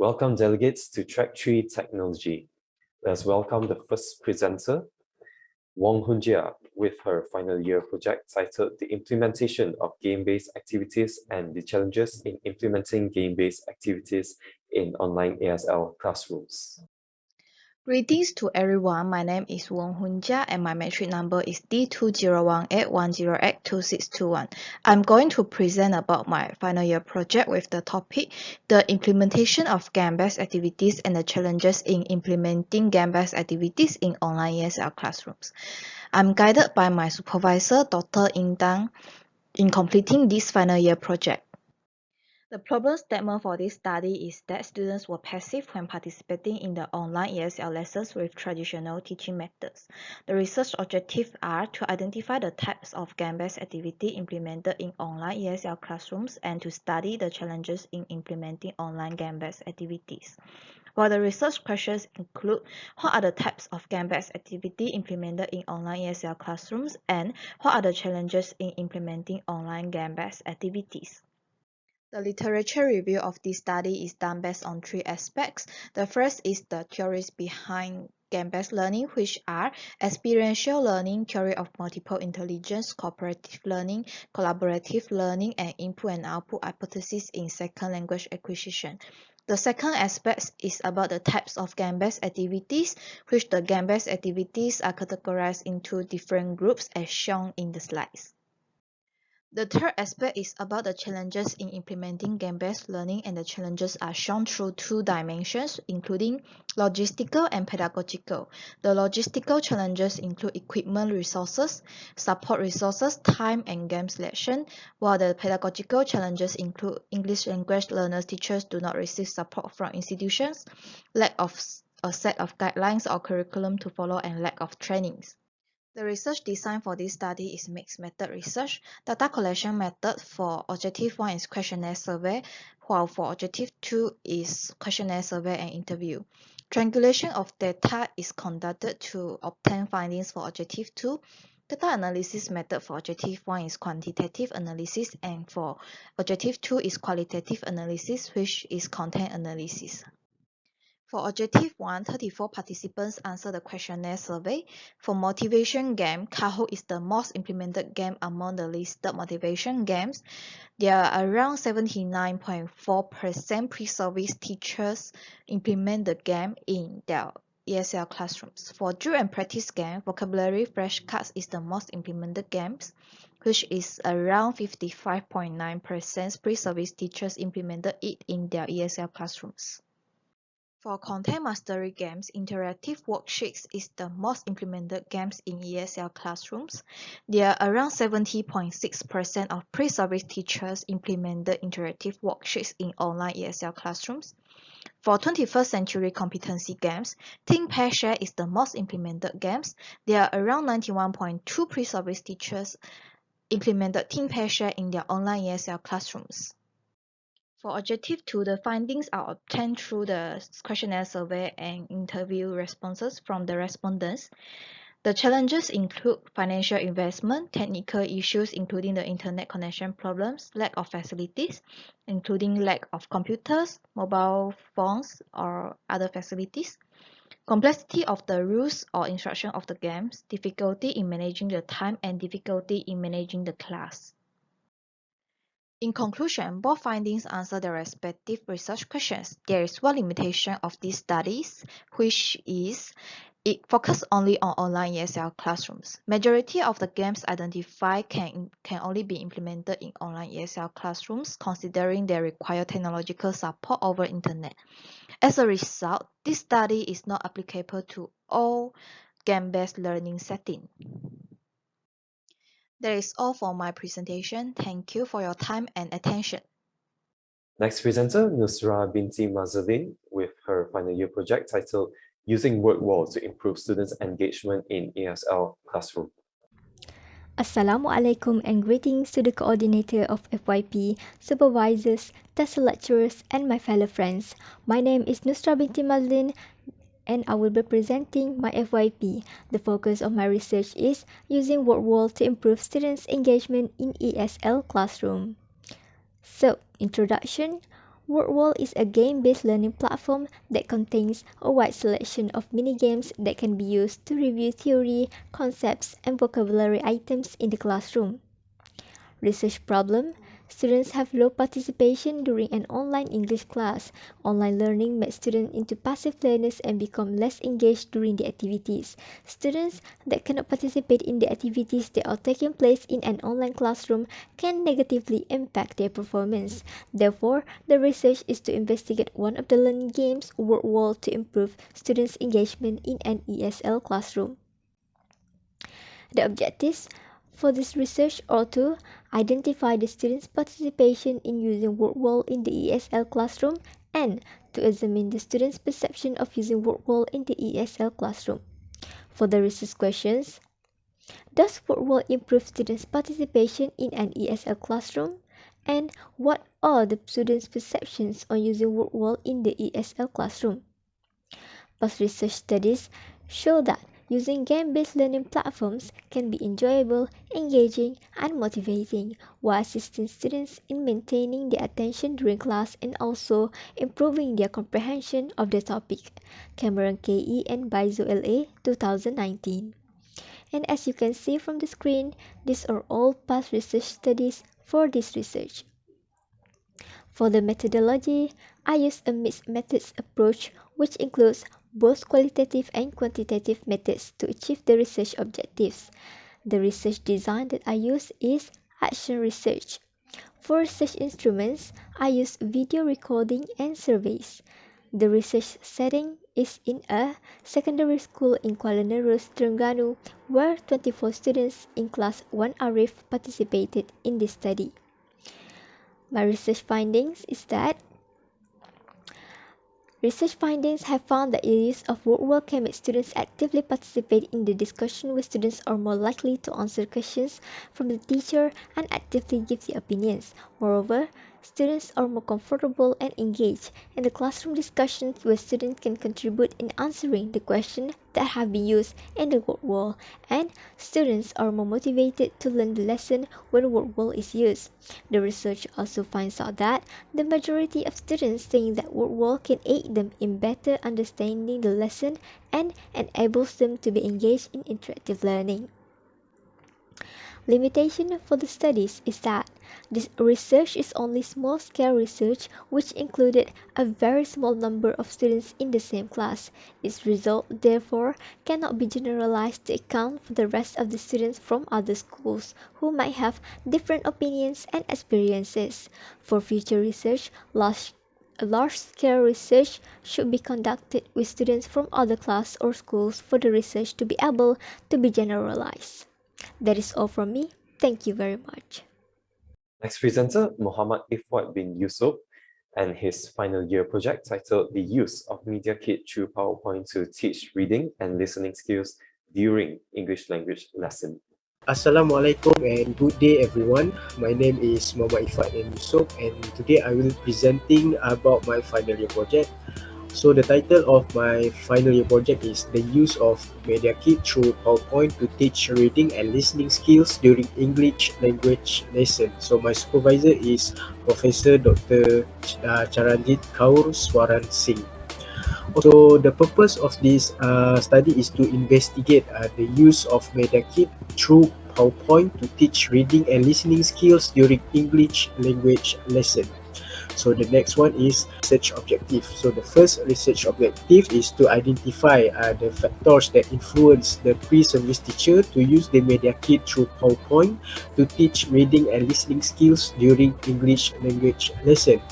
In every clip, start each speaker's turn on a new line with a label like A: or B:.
A: Welcome delegates to Track 3 Technology. Let's welcome the first presenter, Wong Hunjia, with her final year project titled The Implementation of Game-Based Activities and the Challenges in Implementing Game-Based Activities in Online ASL Classrooms.
B: Greetings to everyone. My name is Wong Hunjia and my matric number is D201810X2621. I'm going to present about my final year project with the topic The Implementation of Game-Based Activities and the Challenges in Implementing Game-Based Activities in Online ESL Classrooms. I'm guided by my supervisor, Dr. Ying Dang, in completing this final year project. The problem statement for this study is that students were passive when participating in the online ESL lessons with traditional teaching methods. The research objectives are to identify the types of game-based activity implemented in online ESL classrooms and to study the challenges in implementing online game-based activities. While the research questions include what are the types of game-based activity implemented in online ESL classrooms and what are the challenges in implementing online game-based activities. The literature review of this study is done based on three aspects. The first is the theories behind game-based learning, which are experiential learning, theory of multiple intelligence, cooperative learning, collaborative learning, and input and output hypothesis in second language acquisition. The second aspect is about the types of game-based activities, which the game-based activities are categorized into different groups as shown in the slides. The third aspect is about the challenges in implementing game-based learning, and the challenges are shown through two dimensions, including logistical and pedagogical. The logistical challenges include equipment resources, support resources, time, and game selection, while the pedagogical challenges include English language learners, teachers do not receive support from institutions, lack of a set of guidelines or curriculum to follow, and lack of trainings. The research design for this study is mixed method research. Data collection method for Objective 1 is questionnaire survey, while for Objective 2 is questionnaire survey and interview. Triangulation of data is conducted to obtain findings for Objective 2. Data analysis method for Objective 1 is quantitative analysis, and for Objective 2 is qualitative analysis, which is content analysis. For Objective 1, 34 participants answered the questionnaire survey. For motivation game, Kahoot is the most implemented game among the listed motivation games. There are around 79.4% pre-service teachers implement the game in their ESL classrooms. For drill and practice game, vocabulary flashcards is the most implemented games, which is around 55.9% pre-service teachers implemented it in their ESL classrooms. For content mastery games, interactive worksheets is the most implemented games in ESL classrooms. There are around 70.6% of pre-service teachers implemented interactive worksheets in online ESL classrooms. For 21st century competency games, Think Pair Share is the most implemented games. There are around 91.2% pre-service teachers implemented Think Pair Share in their online ESL classrooms. For Objective 2, the findings are obtained through the questionnaire survey and interview responses from the respondents. The challenges include financial investment, technical issues including the internet connection problems, lack of facilities, including lack of computers, mobile phones, or other facilities, complexity of the rules or instruction of the games, difficulty in managing the time, and difficulty in managing the class. In conclusion, both findings answer their respective research questions. There is one limitation of these studies, which is it focuses only on online ESL classrooms. Majority of the games identified can only be implemented in online ESL classrooms, considering they require technological support over internet. As a result, this study is not applicable to all game-based learning settings. That is all for my presentation. Thank you for your time and attention.
A: Next presenter, Nusra Binti Mazalin, with her final year project titled Using WordWall to Improve Students' Engagement in ESL Classroom.
C: Assalamualaikum and greetings to the coordinator of FYP, supervisors, test lecturers and my fellow friends. My name is Nusra Binti Mazlin and I will be presenting my FYP. The focus of my research is using WordWall to improve students' engagement in ESL classroom. So, introduction. WordWall is a game-based learning platform that contains a wide selection of mini-games that can be used to review theory, concepts, and vocabulary items in the classroom. Research problem: students have low participation during an online English class. Online learning makes students into passive learners and become less engaged during the activities. Students that cannot participate in the activities that are taking place in an online classroom can negatively impact their performance. Therefore, the research is to investigate one of the learning games, WordWall, to improve students' engagement in an ESL classroom. The objectives for this research are to identify the students' participation in using WordWall in the ESL classroom and to examine the students' perception of using WordWall in the ESL classroom. For the research questions, does WordWall improve students' participation in an ESL classroom? And what are the students' perceptions on using WordWall in the ESL classroom? Past research studies show that using game-based learning platforms can be enjoyable, engaging, and motivating, while assisting students in maintaining their attention during class and also improving their comprehension of the topic. Cameron K.E. and Baizo L.A. 2019. And as you can see from the screen, these are all past research studies for this research. For the methodology, I use a mixed methods approach, which includes both qualitative and quantitative methods to achieve the research objectives. The research design that I use is action research. For research instruments, I use video recording and surveys. The research setting is in a secondary school in Kuala Nerus, Terengganu, where 24 students in class 1 Arif participated in this study. My research findings is that research findings have found that the use of WordWall can make students actively participate in the discussion, where students are more likely to answer questions from the teacher and actively give their opinions. Moreover, students are more comfortable and engaged in the classroom discussions, where students can contribute in answering the questions that have been used in the WordWall, and students are more motivated to learn the lesson when WordWall is used. The research also finds out that the majority of students think that WordWall can aid them in better understanding the lesson and enables them to be engaged in interactive learning. Limitation for the studies is that this research is only small-scale research, which included a very small number of students in the same class. Its result, therefore, cannot be generalized to account for the rest of the students from other schools who might have different opinions and experiences. For future research, large-scale research should be conducted with students from other classes or schools for the research to be able to be generalized. That is all from me. Thank you very much.
A: Next presenter, Muhammad Ifwat bin Yusuf, and his final year project titled The Use of Media Kit through PowerPoint to Teach Reading and Listening Skills During English Language Lesson.
D: Assalamualaikum and good day everyone. My name is Muhammad Ifwat bin Yusuf, and today I will be presenting about my final year project. So the title of my final year project is The Use of Media Kit through PowerPoint to Teach Reading and Listening Skills During English Language Lesson. So my supervisor is Professor Dr. Charanjit Kaur Swaran Singh. So the purpose of this study is to investigate the use of Media Kit through PowerPoint to teach reading and listening skills during English language lesson. So the next one is research objective. So the first research objective is to identify the factors that influence the pre-service teacher to use the Media Kit through PowerPoint to teach reading and listening skills during English language lesson.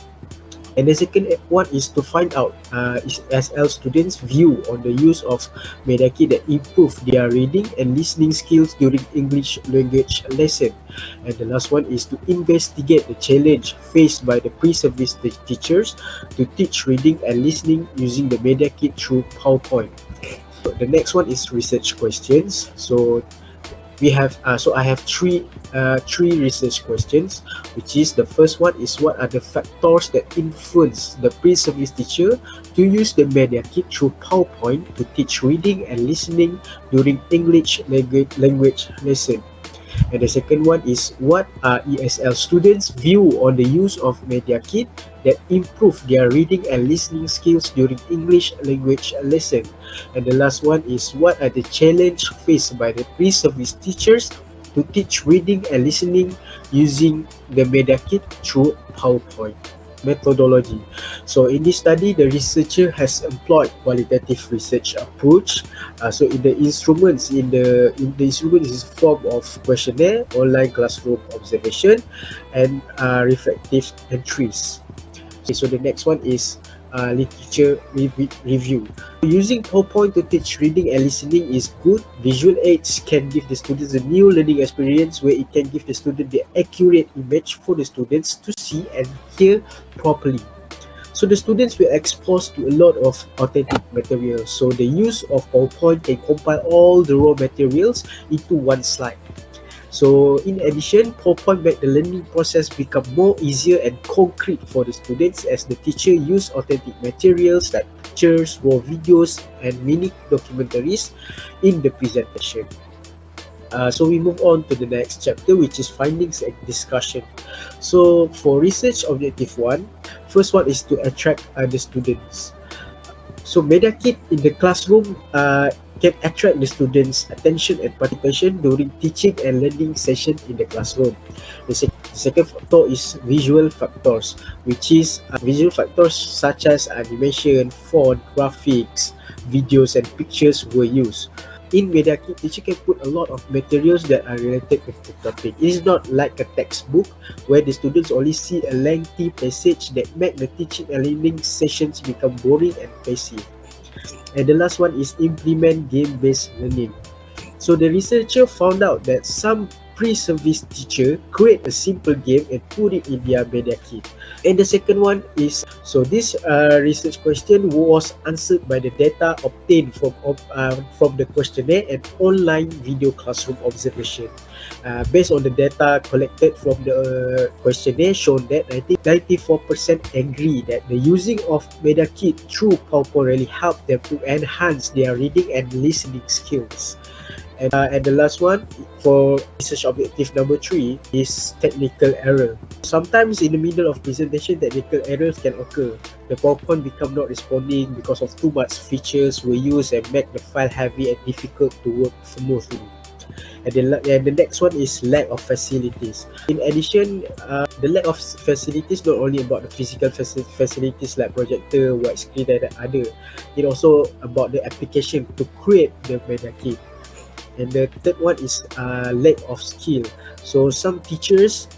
D: And the second one is to find out ESL students' view on the use of Media Kit that improve their reading and listening skills during English language lesson. And the last one is to investigate the challenge faced by the pre-service teachers to teach reading and listening using the Media Kit through PowerPoint. So the next one is research questions. So we have I have three research questions, which is the first one is what are the factors that influence the pre-service teacher to use the Media Kit through PowerPoint to teach reading and listening during English language lesson. And the second one is what are ESL students' view on the use of Media Kit that improve their reading and listening skills during English language lesson. And the last one is, what are the challenges faced by the pre-service teachers to teach reading and listening using the MediaKit through PowerPoint methodology. So in this study, the researcher has employed qualitative research approach. So in the instruments, in the instrument is form of questionnaire, online classroom observation, and reflective entries. Okay, so the next one is literature review. Using PowerPoint to teach reading and listening is good. Visual aids can give the students a new learning experience where it can give the student the accurate image for the students to see and hear properly. So the students were exposed to a lot of authentic materials. So the use of PowerPoint can compile all the raw materials into one slide. So in addition, PowerPoint made the learning process become more easier and concrete for the students as the teacher used authentic materials like pictures, raw videos, and mini documentaries in the presentation. So we move on to the next chapter, which is findings and discussion. So for research objective 1, first one is to attract the students. So MediaKit in the classroom can attract the students' attention and participation during teaching and learning session in the classroom. The second factor is visual factors, which is visual factors such as animation, font, graphics, videos, and pictures were used. In MediaKit, teacher can put a lot of materials that are related with the topic. It is not like a textbook where the students only see a lengthy passage that make the teaching and learning sessions become boring and passive. And the last one is implement game-based learning. So the researcher found out that some pre-service teacher create a simple game and put it in their MediaKit. And the second one is, so this research question was answered by the data obtained from the questionnaire and online video classroom observation. Based on the data collected from the questionnaire shown that I think 94% agree that the using of MediaKit through PowerPoint really helped them to enhance their reading and listening skills. And the last one for research objective number 3 is technical error. Sometimes in the middle of presentation, technical errors can occur. The PowerPoint become not responding because of too much features were used and make the file heavy and difficult to work smoothly. And the next one is lack of facilities. In addition, the lack of facilities not only about the physical facilities like projector, widescreen, and other. It also about the application to create the MediaKit. And the third one is lack of skill. So some teachers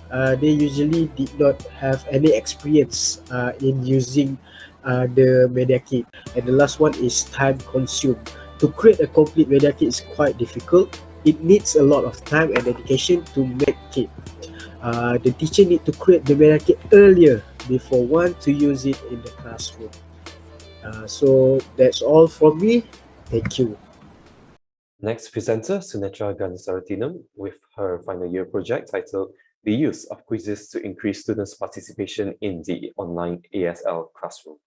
D: they usually did not have any experience in using the MediaKit. And the last one is time consumed. To create a complete MediaKit is quite difficult. It needs a lot of time and dedication to make it. The teacher need to create the MediaKit earlier before want to use it in the classroom. So that's all from me. Thank you.
A: Next presenter, Sunetra Ganesaratinam, with her final year project titled The Use of Quizzes to Increase Students' Participation in the Online ASL Classroom.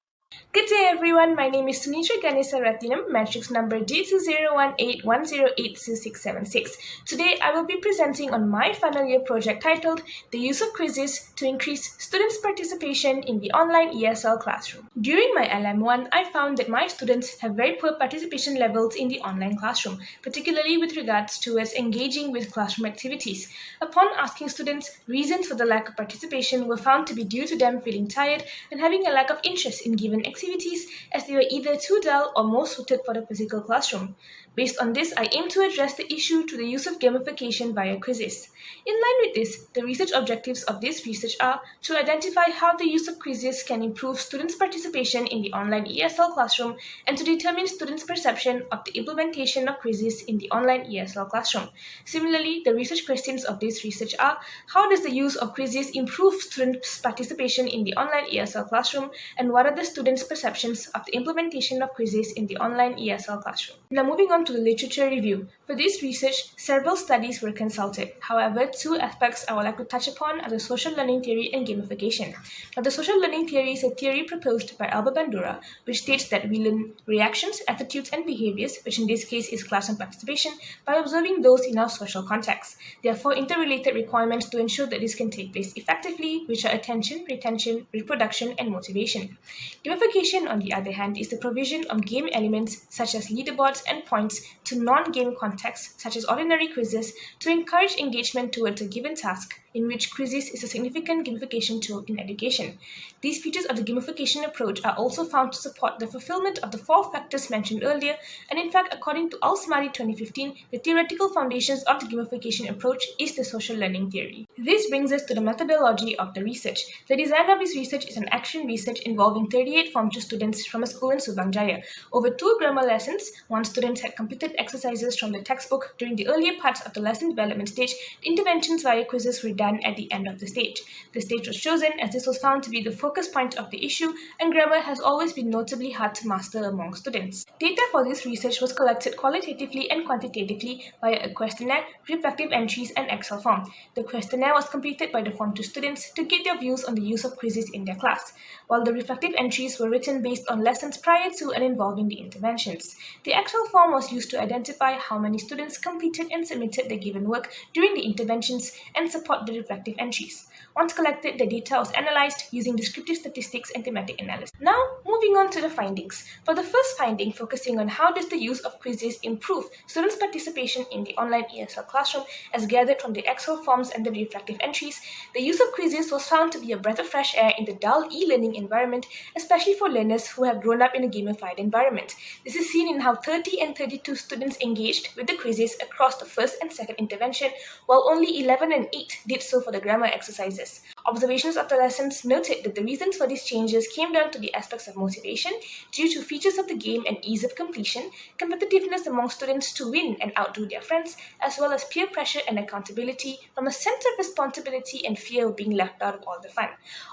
E: Good day everyone, my name is Sunetra Ganesaratinam, matrix number D201810826676. Today I will be presenting on my final year project titled The Use of Quizzes to Increase Students' Participation in the Online ESL Classroom. During my LM1, I found that my students have very poor participation levels in the online classroom, particularly with regards towards engaging with classroom activities. Upon asking students, reasons for the lack of participation were found to be due to them feeling tired and having a lack of interest in given activities, as they were either too dull or more suited for the physical classroom. Based on this, I aim to address the issue to the use of gamification via quizzes. In line with this, the research objectives of this research are to identify how the use of quizzes can improve students' participation in the online ESL classroom and to determine students' perception of the implementation of quizzes in the online ESL classroom. Similarly, the research questions of this research are: how does the use of quizzes improve students' participation in the online ESL classroom, and what are the students' perceptions of the implementation of quizzes in the online ESL classroom? Now moving on to the literature review. For this research, several studies were consulted. However, two aspects I would like to touch upon are the social learning theory and gamification. Now, the social learning theory is a theory proposed by Albert Bandura, which states that we learn reactions, attitudes, and behaviors, which in this case is classroom participation, by observing those in our social context. There are four interrelated requirements to ensure that this can take place effectively, which are attention, retention, reproduction, and motivation. Gamification, on the other hand, is the provision of game elements such as leaderboards and points to non-game contexts such as ordinary quizzes to encourage engagement towards a given task, in which quizzes is a significant gamification tool in education. These features of the gamification approach are also found to support the fulfillment of the four factors mentioned earlier, and in fact, according to Al-Samadi 2015, the theoretical foundations of the gamification approach is the social learning theory. This brings us to the methodology of the research. The design of this research is an action research involving 38 Form 2 students from a school in Subang Jaya. Over 2 grammar lessons, 1 student had completed exercises from the textbook during the earlier parts of the lesson development stage. The interventions via quizzes were done at the end of the stage. The stage was chosen as this was found to be the focus point of the issue, and grammar has always been notably hard to master among students. Data for this research was collected qualitatively and quantitatively via a questionnaire, reflective entries, and Excel form. The questionnaire was completed by the Form 2 students to get their views on the use of quizzes in their class, while the reflective entries were written based on lessons prior to and involving the interventions. The Excel form was used to identify how many students completed and submitted the given work during the interventions and support the reflective entries. Once collected, the data was analyzed using descriptive statistics and thematic analysis. Now, moving on to the findings. For the first finding, focusing on how does the use of quizzes improve students' participation in the online ESL classroom as gathered from the Excel forms and the reflective entries, the use of quizzes was found to be a breath of fresh air in the dull e-learning environment, especially for learners who have grown up in a gamified environment. This is seen in how 30 and 32 students engaged with the quizzes across the first and second intervention, while only 11 and 8 did so for the grammar exercises. Observations of the lessons noted that the reasons for these changes came down to the aspects of motivation due to features of the game and ease of completion, competitiveness among students to win and outdo their friends, as well as peer pressure and accountability from a sense of responsibility and fear of being left out of all the fun.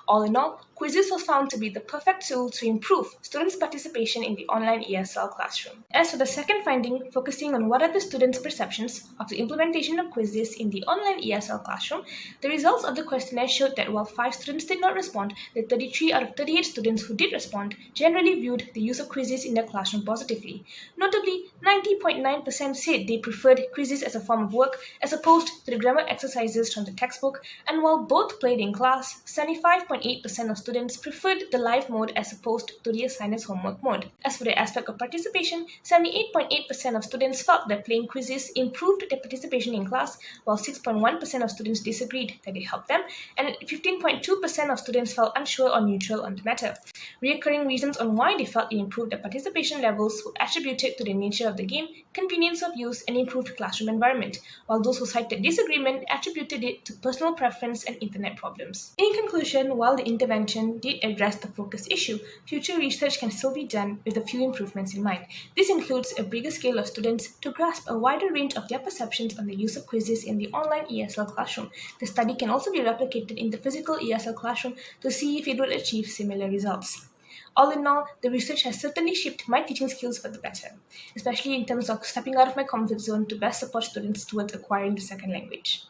E: All in all, quizzes was found to be the perfect tool to improve students' participation in the online ESL classroom. As for the second finding, focusing on what are the students' perceptions of the implementation of quizzes in the online ESL classroom, the results of the questionnaire showed that while 5 students did not respond, the 33 out of 38 students who did respond generally viewed the use of quizzes in their classroom positively. Notably, 90.9% said they preferred quizzes as a form of work as opposed to the grammar exercises from the textbook, and while both played in class, 75.8% of students preferred the live mode as opposed to the assigners homework mode. As for the aspect of participation, 78.8% of students felt that playing quizzes improved their participation in class, while 6.1% of students disagreed that it helped them, and 15.2% of students felt unsure or neutral on the matter. Recurring reasons on why they felt it improved their participation levels were attributed to the nature of the game, convenience of use, and improved classroom environment, while those who cited disagreement attributed it to personal preference and internet problems. In conclusion, while the intervention did address the focus issue, future research can still be done with a few improvements in mind. This includes a bigger scale of students to grasp a wider range of their perceptions on the use of quizzes in the online ESL classroom. The study can also be replicated in the physical ESL classroom to see if it would achieve similar results. All in all, the research has certainly shaped my teaching skills for the better, especially in terms of stepping out of my comfort zone to best support students towards acquiring the second language.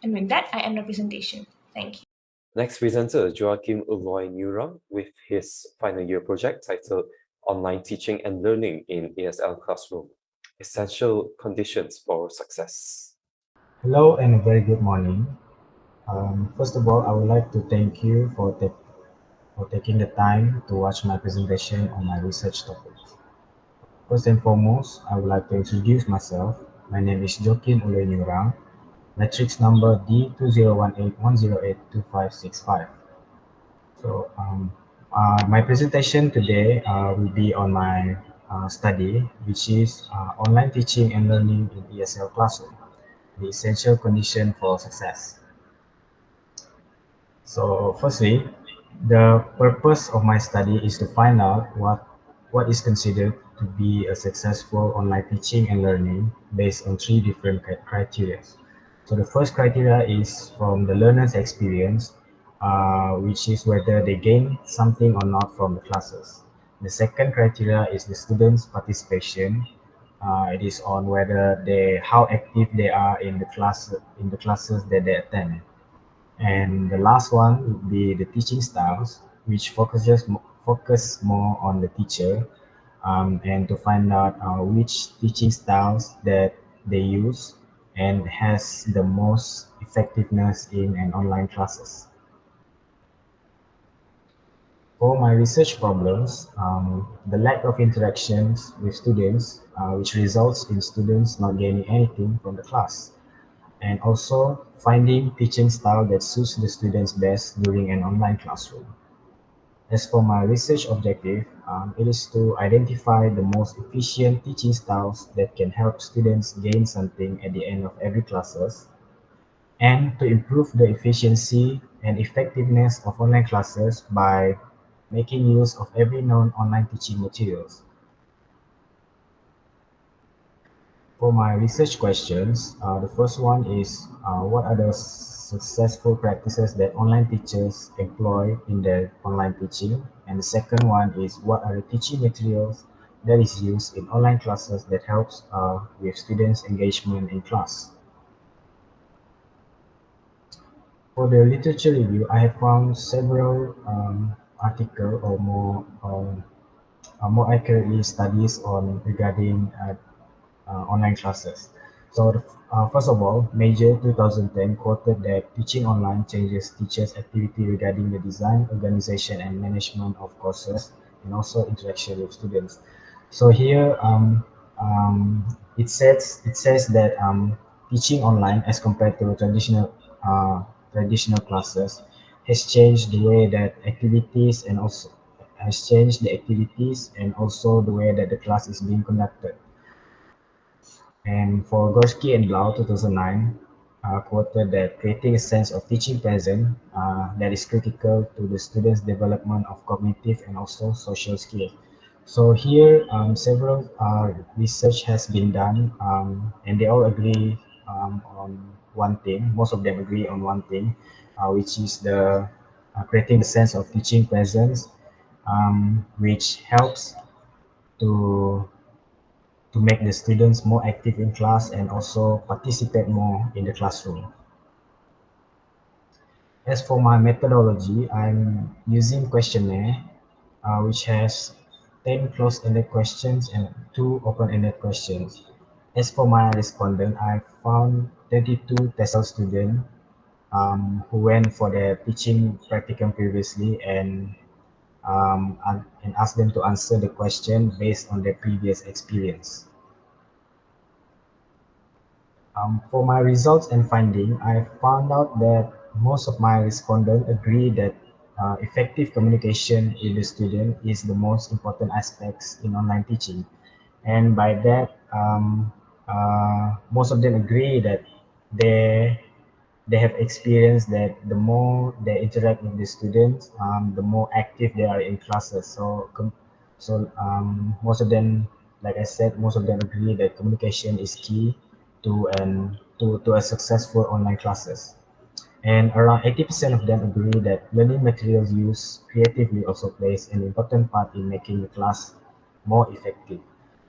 E: And with that, I end my presentation. Thank you.
A: Next presenter, Joachim Ulloy Newram, with his final year project titled Online Teaching and Learning in ESL Classroom, Essential Conditions for Success.
F: Hello and a very good morning. First of all, I would like to thank you for taking the time to watch my presentation on my research topics. First and foremost, I would like to introduce myself. My name is Joachim Ulloy Newram, matrix number D201810825565. So my presentation today will be on my study, which is Online Teaching and Learning in ESL Classroom, the essential condition for success. So firstly, the purpose of my study is to find out what is considered to be a successful online teaching and learning based on 3 different criteria. So the first criteria is from the learner's experience, which is whether they gain something or not from the classes. The second criteria is the student's participation, It is on whether how active they are in the classes that they attend. And the last one would be the teaching styles, which focus more on the teacher, and to find out which teaching styles that they use and has the most effectiveness in an online classes. For my research problems, the lack of interactions with students, which results in students not gaining anything from the class, and also finding teaching style that suits the students best during an online classroom. As for my research objective, it is to identify the most efficient teaching styles that can help students gain something at the end of every classes, and to improve the efficiency and effectiveness of online classes by making use of every known online teaching materials. For my research questions, the first one is what are the successful practices that online teachers employ in their online teaching? And the second one is what are the teaching materials that is used in online classes that helps with students' engagement in class? For the literature review, I have found several article or more accurately studies on regarding online classes. So, first of all, Major 2010 quoted that teaching online changes teachers' activity regarding the design, organization, and management of courses, and also interaction with students. So here, it says that teaching online as compared to traditional classes has changed the way that activities and also has changed the activities and also the way that the class is being conducted. And for Gorski and Blau, 2009, quoted that creating a sense of teaching present that is critical to the students' development of cognitive and also social skills. So here, several research has been done, and they all agree on one thing. Most of them agree on one thing, which is the creating the sense of teaching presence, which helps to make the students more active in class and also participate more in the classroom. As for my methodology, I'm using questionnaire, which has 10 closed-ended questions and 2 open-ended questions. As for my respondent, I found 32 TESOL students who went for their teaching practicum previously and asked them to answer the question based on their previous experience. For my results and finding, I found out that most of my respondents agree that effective communication with the student is the most important aspects in online teaching. And by that, most of them agree that they they have experienced that the more they interact with the students, the more active they are in classes. So most of them, like I said, most of them agree that communication is key to a successful online classes. And around 80% of them agree that learning materials used creatively also plays an important part in making the class more effective.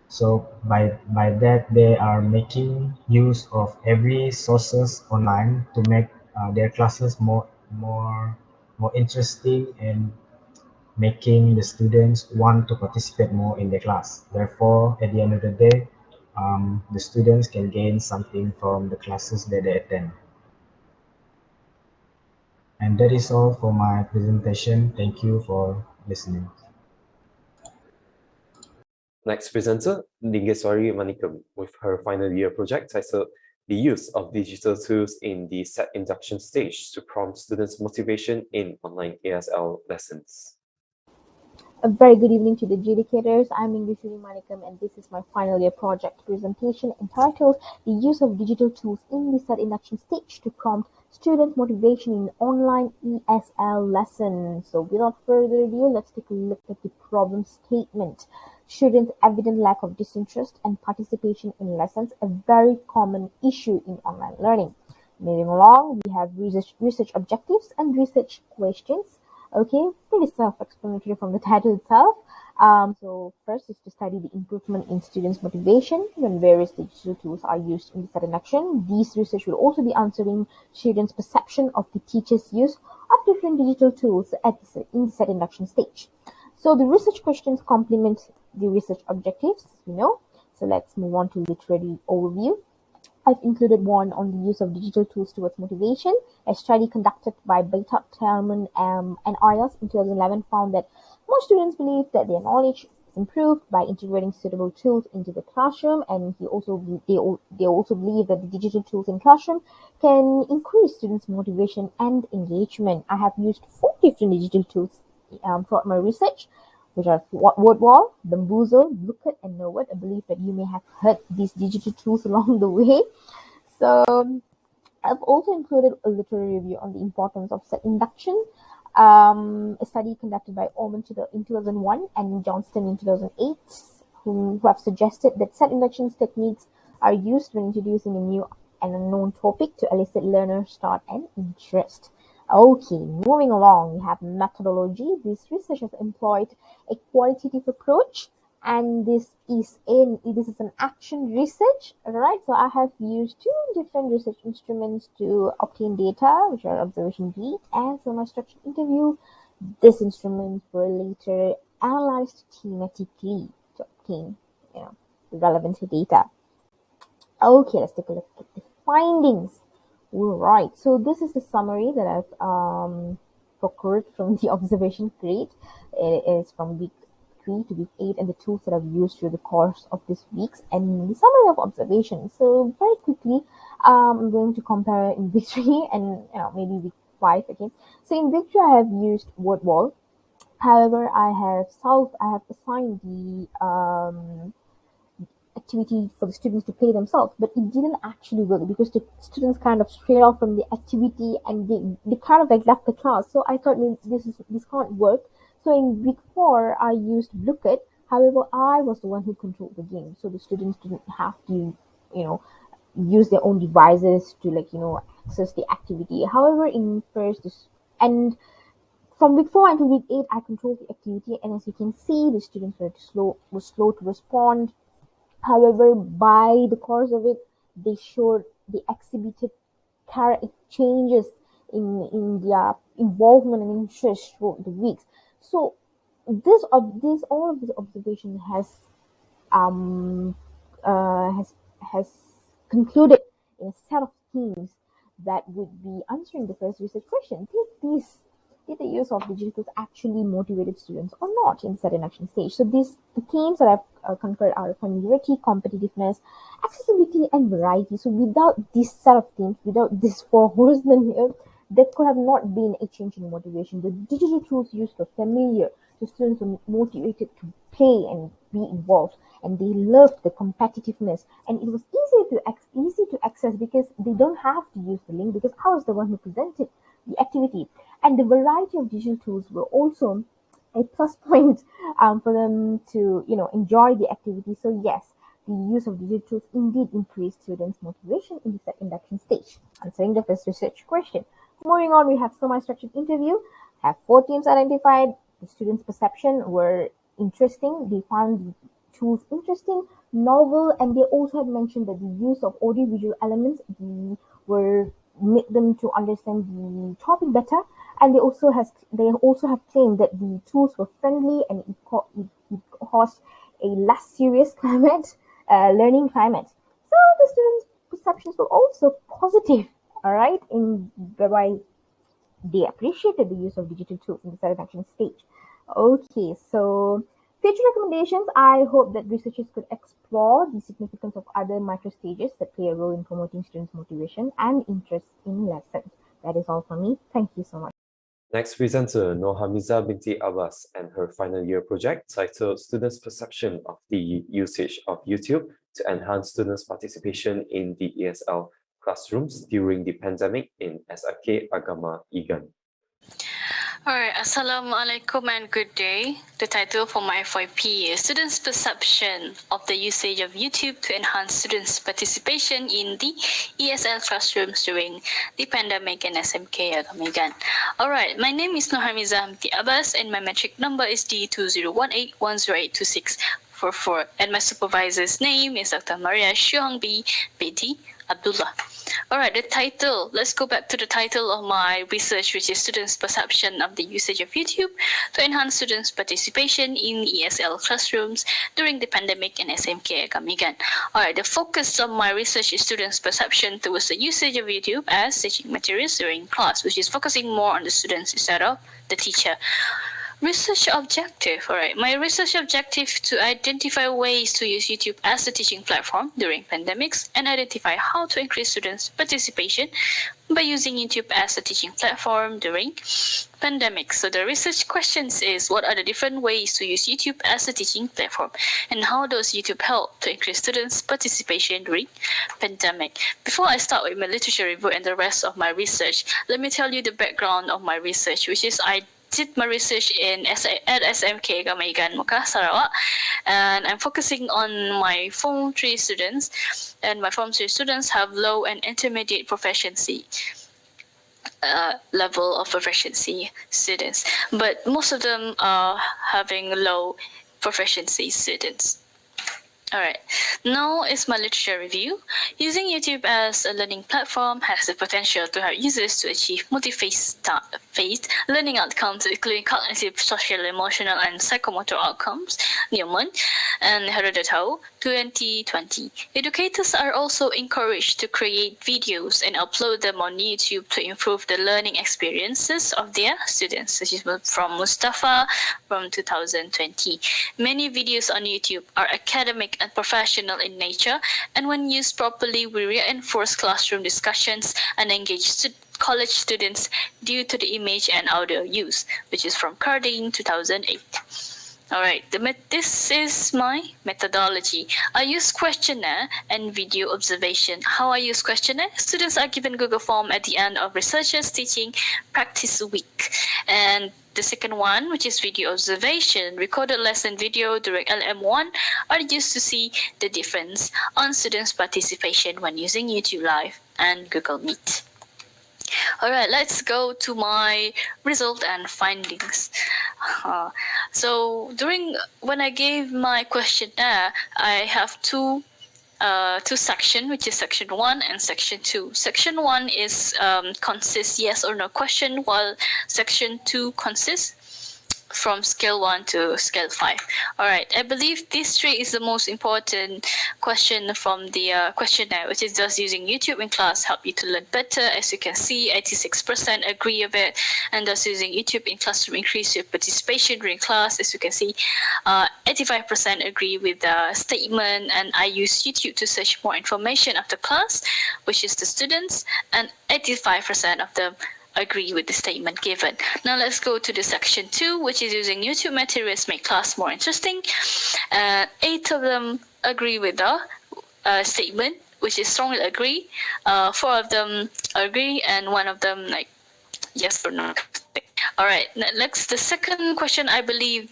F: So by that, they are making use of every sources online to make their classes more interesting and making the students want to participate more in the class. Therefore, at the end of the day, the students can gain something from the classes that they attend. And that is all for my presentation. Thank you for listening.
A: Next presenter, Lingeswari Manikam, with her final year project titled The Use of Digital Tools in the Set Induction Stage to Prompt Students' Motivation in Online ASL Lessons.
G: A very good evening to the adjudicators. I'm Ingrisuri Manikam, and this is my final year project presentation entitled The Use of Digital Tools in the Set Induction Stage to Prompt Student Motivation in Online ESL Lessons. So without further ado, let's take a look at the problem statement. Students' evident lack of disinterest and participation in lessons, a very common issue in online learning. Moving along, we have research objectives and research questions. Okay, pretty self-explanatory from the title itself. So first is to study the improvement in students' motivation when various digital tools are used in the study action. These research will also be answering students' perception of the teachers' use of different digital tools in the study action stage. So the research questions complement the research objectives, So let's move on to literary overview. I've included one on the use of digital tools towards motivation. A study conducted by Beitak, Telman, and Arias in 2011 found that most students believe that their knowledge is improved by integrating suitable tools into the classroom, and they also believe that the digital tools in classroom can increase students' motivation and engagement. I have used 4 different digital tools throughout my research, which are WordWall, Bamboozle, Lookat, and Knowit. I believe that you may have heard these digital tools along the way. So I've also included a literary review on the importance of set induction, a study conducted by Orman in 2001 and Johnston in 2008, who have suggested that set induction techniques are used when introducing a new and unknown topic to elicit learners' thought and interest. Okay, moving along, we have methodology. This research has employed a qualitative approach, and this is an action research. Alright, so I have used 2 different research instruments to obtain data, which are observation beat and semi-structured interview. These instruments were later analyzed thematically to obtain, the relevant data. Okay, let's take a look at the findings. Right, so this is the summary that I've procured from the observation grade. It is from week 3 to week 8 and the tools that I've used through the course of these weeks and the summary of observations. So very quickly, I'm going to compare in week 3 and maybe week 5 again. So in week 3, I have used WordWall. However, I have assigned the activity for the students to play themselves, but it didn't actually work because the students kind of strayed off from the activity and they kind of like left the class. So I thought this can't work. So in week 4, I used Lookat. However, I was the one who controlled the game, so the students didn't have to, use their own devices to access the activity. However, in and from week 4 until week 8, I controlled the activity, and as you can see, the students were slow to respond. However, by the course of it, they exhibited changes in their involvement and interest throughout the weeks. So all of this observation has concluded in a set of themes that would be answering the first research question. Did the use of digital tools actually motivated students or not in certain action stage? So the themes that I've conquered are familiarity, competitiveness, accessibility, and variety. So without this set of themes, without these 4 horsemen here, there could have not been a change in motivation. The digital tools used were familiar, so students were motivated to play and be involved, and they loved the competitiveness, and it was easy to access because they don't have to use the link because I was the one who presented the activity. And the variety of digital tools were also a plus point for them to enjoy the activity. So yes, the use of digital tools indeed increased students' motivation in the set induction stage. Answering the first research question. Moving on, we have semi-structured interview. Have 4 teams identified. The students' perception were interesting. They found the tools interesting, novel, and they also had mentioned that the use of audiovisual elements made them to understand the topic better, and they also have claimed that the tools were friendly and it caused a less serious learning climate. So the students' perceptions were also positive, all right, in whereby they appreciated the use of digital tools in the satisfaction stage. Okay, so future recommendations. I hope that researchers could explore the significance of other micro stages that play a role in promoting students' motivation and interest in lessons. That is all from me. Thank you so much.
A: Next presenter, Nohamiza binti Abbas and her final year project titled Students' Perception of the Usage of YouTube to Enhance Students' Participation in the ESL Classrooms During the Pandemic in SFK Agama IGAN.
H: Alright, Assalamualaikum and good day. The title for my FYP is Students' Perception of the Usage of YouTube to Enhance Students' Participation in the ESL Classrooms During the Pandemic and SMK Agamigan. Alright, my name is Nohamiza Hamti Abbas and my metric number is D201810826444 and my supervisor's name is Dr. Maria Shuangbi Bedi Abdullah. Alright, the title. Let's go back to the title of my research, which is Students' Perception of the Usage of YouTube to Enhance Students' Participation in ESL Classrooms During the Pandemic and SMK Agamigan. Alright, the focus of my research is students' perception towards the usage of YouTube as teaching materials during class, which is focusing more on the students instead of the teacher. Research objective. Alright, my research objective to identify ways to use YouTube as a teaching platform during pandemics and identify how to increase students' participation by using YouTube as a teaching platform during pandemics. So the research questions is, what are the different ways to use YouTube as a teaching platform and how does YouTube help to increase students' participation during pandemic? Before I start with my literature review and the rest of my research, let me tell you the background of my research, which is I did my research at SMK Gamaigan Mekah, Sarawak, and I'm focusing on my Form 3 students, and my Form 3 students have low and intermediate proficiency level of proficiency students, but most of them are having low proficiency students. Alright, now is my literature review. Using YouTube as a learning platform has the potential to help users to achieve multi-phase learning outcomes, including cognitive, social, emotional, and psychomotor outcomes, Newman and Herodoto 2020. Educators are also encouraged to create videos and upload them on YouTube to improve the learning experiences of their students. This is from Mustafa from 2020. Many videos on YouTube are academic and professional in nature, and when used properly, will reinforce classroom discussions and engage college students due to the image and audio use, which is from Cardine 2008. Alright, this is my methodology. I use questionnaire and video observation. How I use questionnaire? Students are given Google Form at the end of researchers teaching practice week. And the second one, which is video observation, recorded lesson video during LM1 are used to see the difference on students' participation when using YouTube Live and Google Meet. Alright, let's go to my result and findings. So when I gave my questionnaire, I have two sections, which is section 1 and section 2. Section 1 is consists yes or no question, while section 2 consists from scale 1 to scale 5. Alright, I believe this three is the most important question from the questionnaire, which is, does using YouTube in class help you to learn better? As you can see, 86% agree with it. And does using YouTube in classroom increase your participation during class? As you can see, 85% agree with the statement, and I use YouTube to search more information after class, which is the students, and 85% of them agree with the statement given. Now let's go to the section 2, which is using YouTube materials make class more interesting. 8 of them agree with the statement, which is strongly agree. 4 of them agree, and 1 of them like yes or no. Alright, next, the second question I believe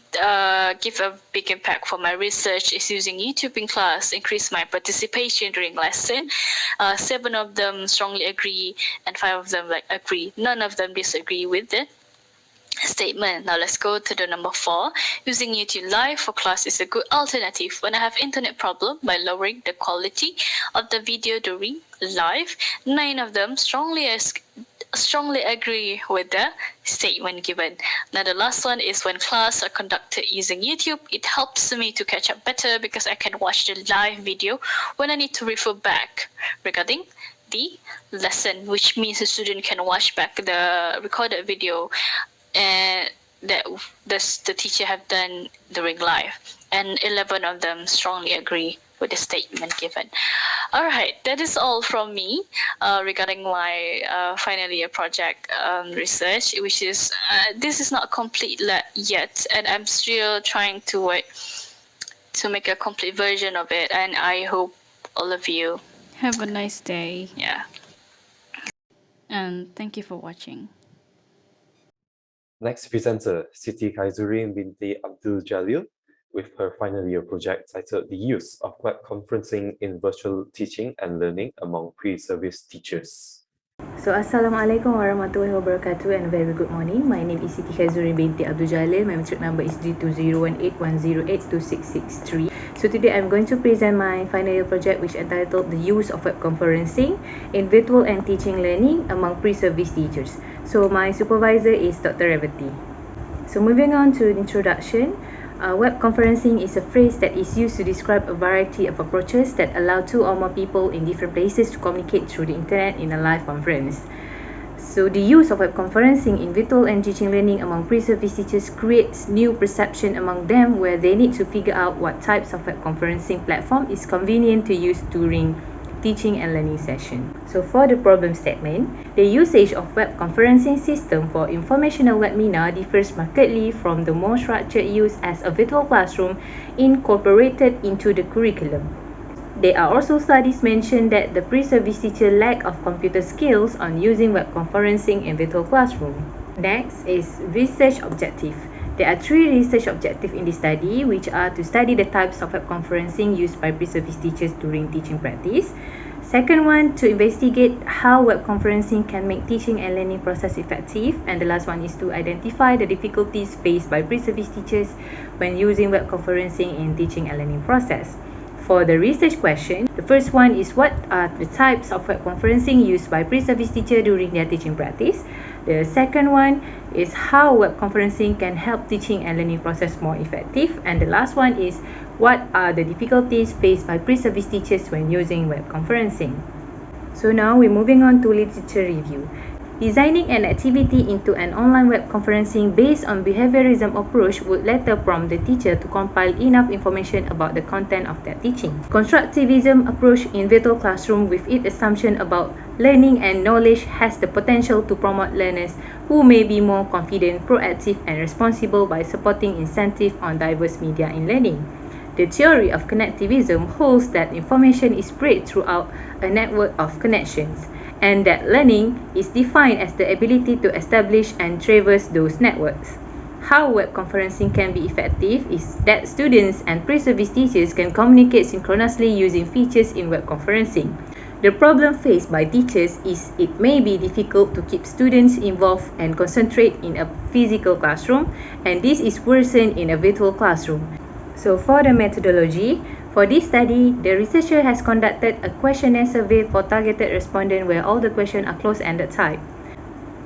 H: give a big impact for my research is using YouTube in class increase my participation during lesson. 7 of them strongly agree and 5 of them agree. None of them disagree with the statement. Now let's go to the number 4. Using YouTube Live for class is a good alternative when I have internet problem by lowering the quality of the video during live. 9 of them strongly agree with the statement given. Now the last one is, when class are conducted using YouTube, it helps me to catch up better because I can watch the live video when I need to refer back regarding the lesson, which means the student can watch back the recorded video that the teacher have done during live, and 11 of them strongly agree with the statement given. Alright, that is all from me regarding my final year project research, which is this is not complete yet, and I'm still trying to make a complete version of it, and I hope all of you
I: have a nice day.
H: Yeah.
I: And thank you for watching.
A: Next presenter, Siti Khaizurin binti Abdul Jalil, with her final year project titled The Use of Web Conferencing in Virtual Teaching and Learning Among Pre-Service Teachers.
J: So, Assalamualaikum warahmatullahi wabarakatuh and a very good morning. My name is Siti Khaizurin binti Abdul Jalil. My matric number is G201810826663. So today I'm going to present my final year project which entitled The Use of Web Conferencing in Virtual and Teaching Learning Among Pre-Service Teachers. So my supervisor is Dr. Revati. So moving on to the introduction. Web conferencing is a phrase that is used to describe a variety of approaches that allow two or more people in different places to communicate through the internet in a live conference. So the use of web conferencing in virtual and teaching learning among pre-service teachers creates new perception among them where they need to figure out what types of web conferencing platform is convenient to use during teaching and learning session. So for the problem statement, the usage of web conferencing system for informational webinar differs markedly from the more structured use as a virtual classroom incorporated into the curriculum. There are also studies mentioned that the pre-service teacher lack of computer skills on using web conferencing in virtual classroom. Next is research objective. There are three research objectives in this study, which are to study the types of web conferencing used by pre-service teachers during teaching practice. Second one, to investigate how web conferencing can make teaching and learning process effective. And the last one is to identify the difficulties faced by pre-service teachers when using web conferencing in teaching and learning process. For the research question, the first one is what are the types of web conferencing used by pre-service teachers during their teaching practice. The second one is how web conferencing can help teaching and learning process more effective. And the last one is what are the difficulties faced by pre-service teachers when using web conferencing. So now we're moving on to literature review. Designing an activity into an online web conferencing based on behaviorism approach would later prompt the teacher to compile enough information about the content of their teaching. Constructivism approach in virtual classroom with its assumption about learning and knowledge has the potential to promote learners who may be more confident, proactive and responsible by supporting incentive on diverse media in learning. The theory of connectivism holds that information is spread throughout a network of connections, and that learning is defined as the ability to establish and traverse those networks. How web conferencing can be effective is that students and pre-service teachers can communicate synchronously using features in web conferencing. The problem faced by teachers is it may be difficult to keep students involved and concentrate in a physical classroom, and this is worsened in a virtual classroom. So for the methodology, for this study, the researcher has conducted a questionnaire survey for targeted respondents where all the questions are closed-ended type.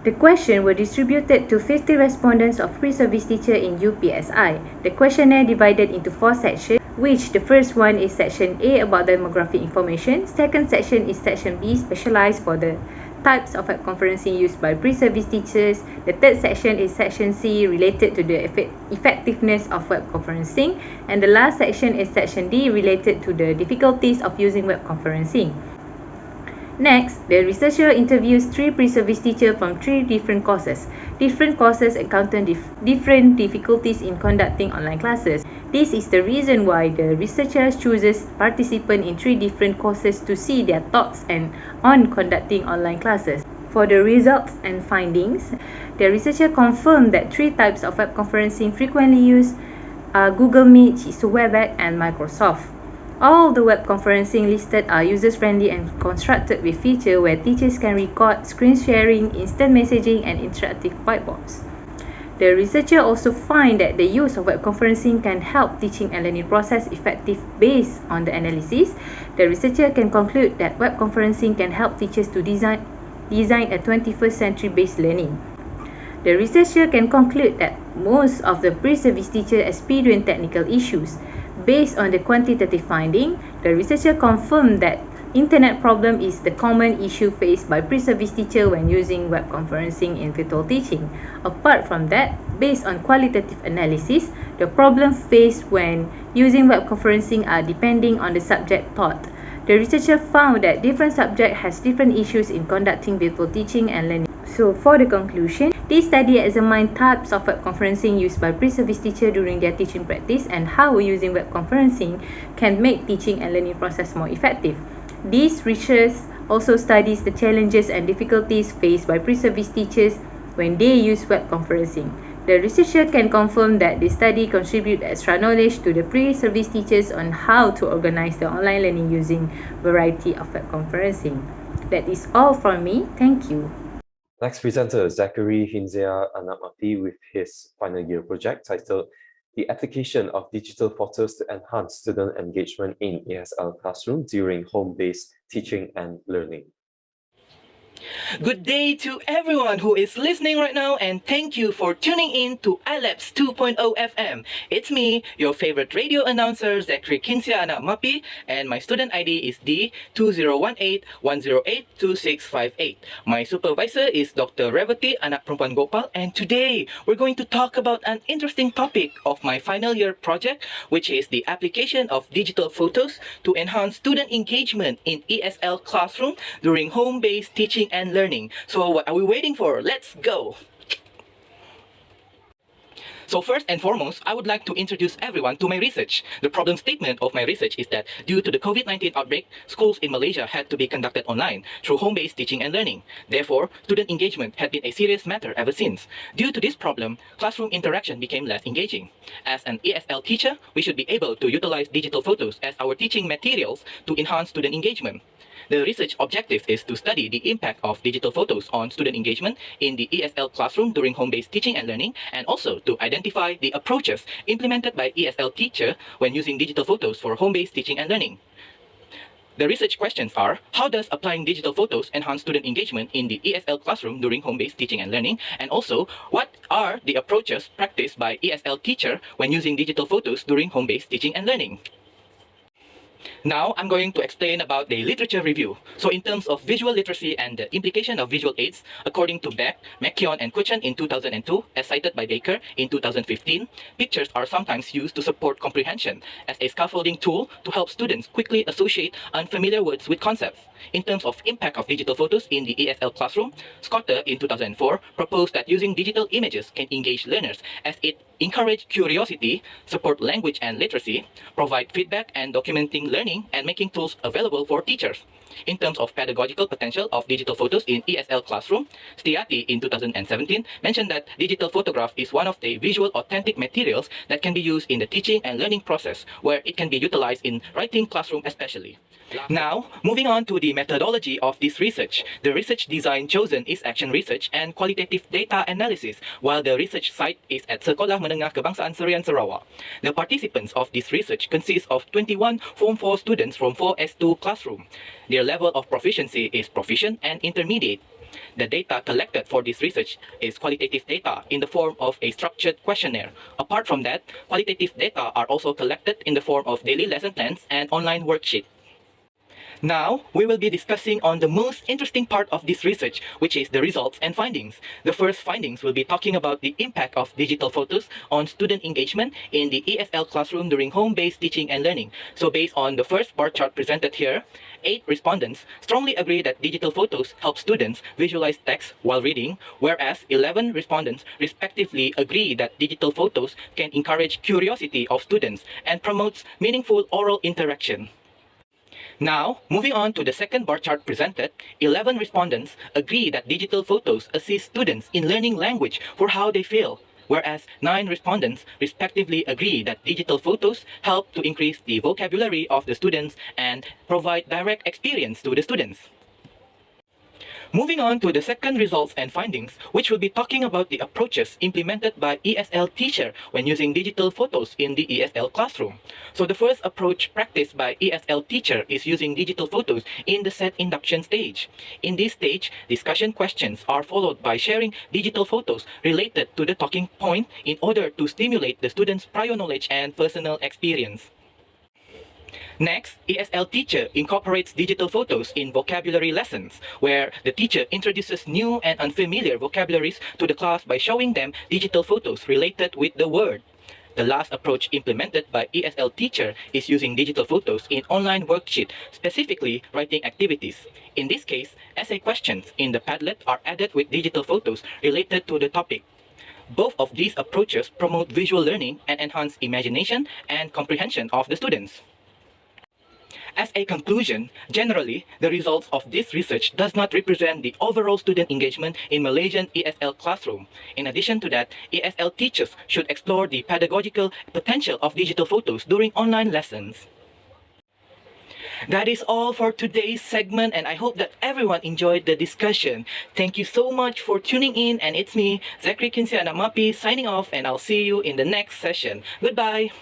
J: The questions were distributed to 50 respondents of pre-service teacher in UPSI. The questionnaire divided into 4 sections, which the first one is section A about demographic information, second section is section B specialized for the types of web conferencing used by pre-service teachers. The third section is section C related to the effectiveness of web conferencing, and the last section is section D related to the difficulties of using web conferencing. Next, the researcher interviews 3 pre-service teachers from 3 different courses. Different courses encounter different difficulties in conducting online classes. This is the reason why the researcher chooses participants in 3 different courses to see their thoughts on conducting online classes. For the results and findings, the researcher confirmed that 3 types of web conferencing frequently used are Google Meet, Jitsu Webex, and Microsoft. All the web conferencing listed are user-friendly and constructed with features where teachers can record, screen sharing, instant messaging, and interactive whiteboards. The researcher also find that the use of web conferencing can help teaching and learning process effective based on the analysis. The researcher can conclude that web conferencing can help teachers to design a 21st century based learning. The researcher can conclude that most of the pre-service teachers experience technical issues. Based on the quantitative finding, the researcher confirmed that internet problem is the common issue faced by pre-service teachers when using web conferencing in virtual teaching. Apart from that, based on qualitative analysis, the problem faced when using web conferencing are depending on the subject taught. The researcher found that different subjects has different issues in conducting virtual teaching and learning. So for the conclusion, this study examined types of web conferencing used by pre-service teachers during their teaching practice and how using web conferencing can make teaching and learning process more effective. This research also studies the challenges and difficulties faced by pre-service teachers when they use web conferencing. The researcher can confirm that the study contributes extra knowledge to the pre-service teachers on how to organize the online learning using variety of web conferencing. That is all from me. Thank you.
A: Next presenter, Zachary Hinzia Anamati with his final year project titled The Application of Digital Photos to Enhance Student Engagement in ESL Classroom During Home-Based Teaching and Learning.
K: Good day to everyone who is listening right now, and thank you for tuning in to iLabs 2.0 FM. It's me, your favorite radio announcer, Zachary Kinsia Anak Mapi, and my student ID is D2018-108-2658. My supervisor is Dr. Revati Anak Perempuan Gopal, and today we're going to talk about an interesting topic of my final year project, which is the application of digital photos to enhance student engagement in ESL classroom during home-based teaching and learning. So what are we waiting for? Let's go! So first and foremost, I would like to introduce everyone to my research. The problem statement of my research is that due to the COVID-19 outbreak, schools in Malaysia had to be conducted online through home-based teaching and learning. Therefore, student engagement had been a serious matter ever since. Due to this problem, classroom interaction became less engaging. As an ESL teacher, we should be able to utilize digital photos as our teaching materials to enhance student engagement. The research objective is to study the impact of digital photos on student engagement in the ESL classroom during home-based teaching and learning, and also to identify the approaches implemented by ESL teacher when using digital photos for home-based teaching and learning. The research questions are: how does applying digital photos enhance student engagement in the ESL classroom during home-based teaching and learning? And also, what are the approaches practiced by ESL teacher when using digital photos during home-based teaching and learning? Now, I'm going to explain about the literature review. So in terms of visual literacy and the implication of visual aids, according to Beck, McKeown, and Kuchen in 2002, as cited by Baker in 2015, pictures are sometimes used to support comprehension as a scaffolding tool to help students quickly associate unfamiliar words with concepts. In terms of impact of digital photos in the ESL classroom, Scotter in 2004 proposed that using digital images can engage learners as it encourage curiosity, support language and literacy, provide feedback and documenting learning, and making tools available for teachers. In terms of pedagogical potential of digital photos in ESL classroom, Stiati in 2017 mentioned that digital photograph is one of the visual authentic materials that can be used in the teaching and learning process, where it can be utilized in writing classroom especially. Now, moving on to the methodology of this research. The research design chosen is action research and qualitative data analysis, while the research site is at Sekolah Menengah Kebangsaan Serian Sarawak. The participants of this research consist of 21 Form 4 students from 4S2 classroom. Their level of proficiency is proficient and intermediate. The data collected for this research is qualitative data in the form of a structured questionnaire. Apart from that, qualitative data are also collected in the form of daily lesson plans and online worksheet. Now, we will be discussing on the most interesting part of this research, which is the results and findings. The first findings will be talking about the impact of digital photos on student engagement in the ESL classroom during home-based teaching and learning. So based on the first bar chart presented here, 8 respondents strongly agree that digital photos help students visualize text while reading, whereas 11 respondents respectively agree that digital photos can encourage curiosity of students and promotes meaningful oral interaction. Now, moving on to the second bar chart presented, 11 respondents agree that digital photos assist students in learning language for how they feel, whereas 9 respondents respectively agree that digital photos help to increase the vocabulary of the students and provide direct experience to the students. Moving on to the second results and findings, which will be talking about the approaches implemented by ESL teacher when using digital photos in the ESL classroom. So the first approach practiced by ESL teacher is using digital photos in the set induction stage. In this stage, discussion questions are followed by sharing digital photos related to the talking point in order to stimulate the students' prior knowledge and personal experience. Next, ESL teacher incorporates digital photos in vocabulary lessons, where the teacher introduces new and unfamiliar vocabularies to the class by showing them digital photos related with the word. The last approach implemented by ESL teacher is using digital photos in online worksheet, specifically writing activities. In this case, essay questions in the Padlet are added with digital photos related to the topic. Both of these approaches promote visual learning and enhance imagination and comprehension of the students. As a conclusion, generally, the results of this research does not represent the overall student engagement in Malaysian ESL classroom. In addition to that, ESL teachers should explore the pedagogical potential of digital photos during online lessons. That is all for today's segment, and I hope that everyone enjoyed the discussion. Thank you so much for tuning in, and it's me, Zachary Kinsiana Mapi, signing off, and I'll see you in the next session. Goodbye.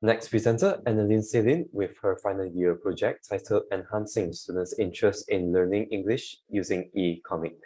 A: Next presenter, Annalyn Celine, with her final year project titled Enhancing Students' Interest in Learning English Using e-comic.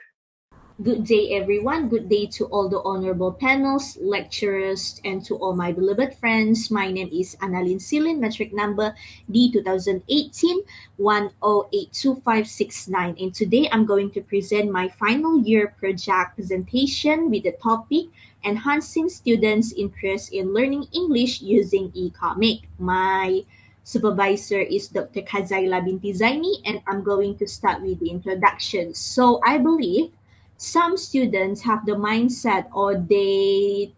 L: Good day, everyone. Good day to all the honorable panels, lecturers, and to all my beloved friends. My name is Annalyn Celine, metric number D2018-108259. And today I'm going to present my final year project presentation with the topic Enhancing Students' Interest in Learning English Using e-comic. My supervisor is Dr. Kazaila Binti Zaini, and I'm going to start with the introduction. So I believe some students have the mindset, or they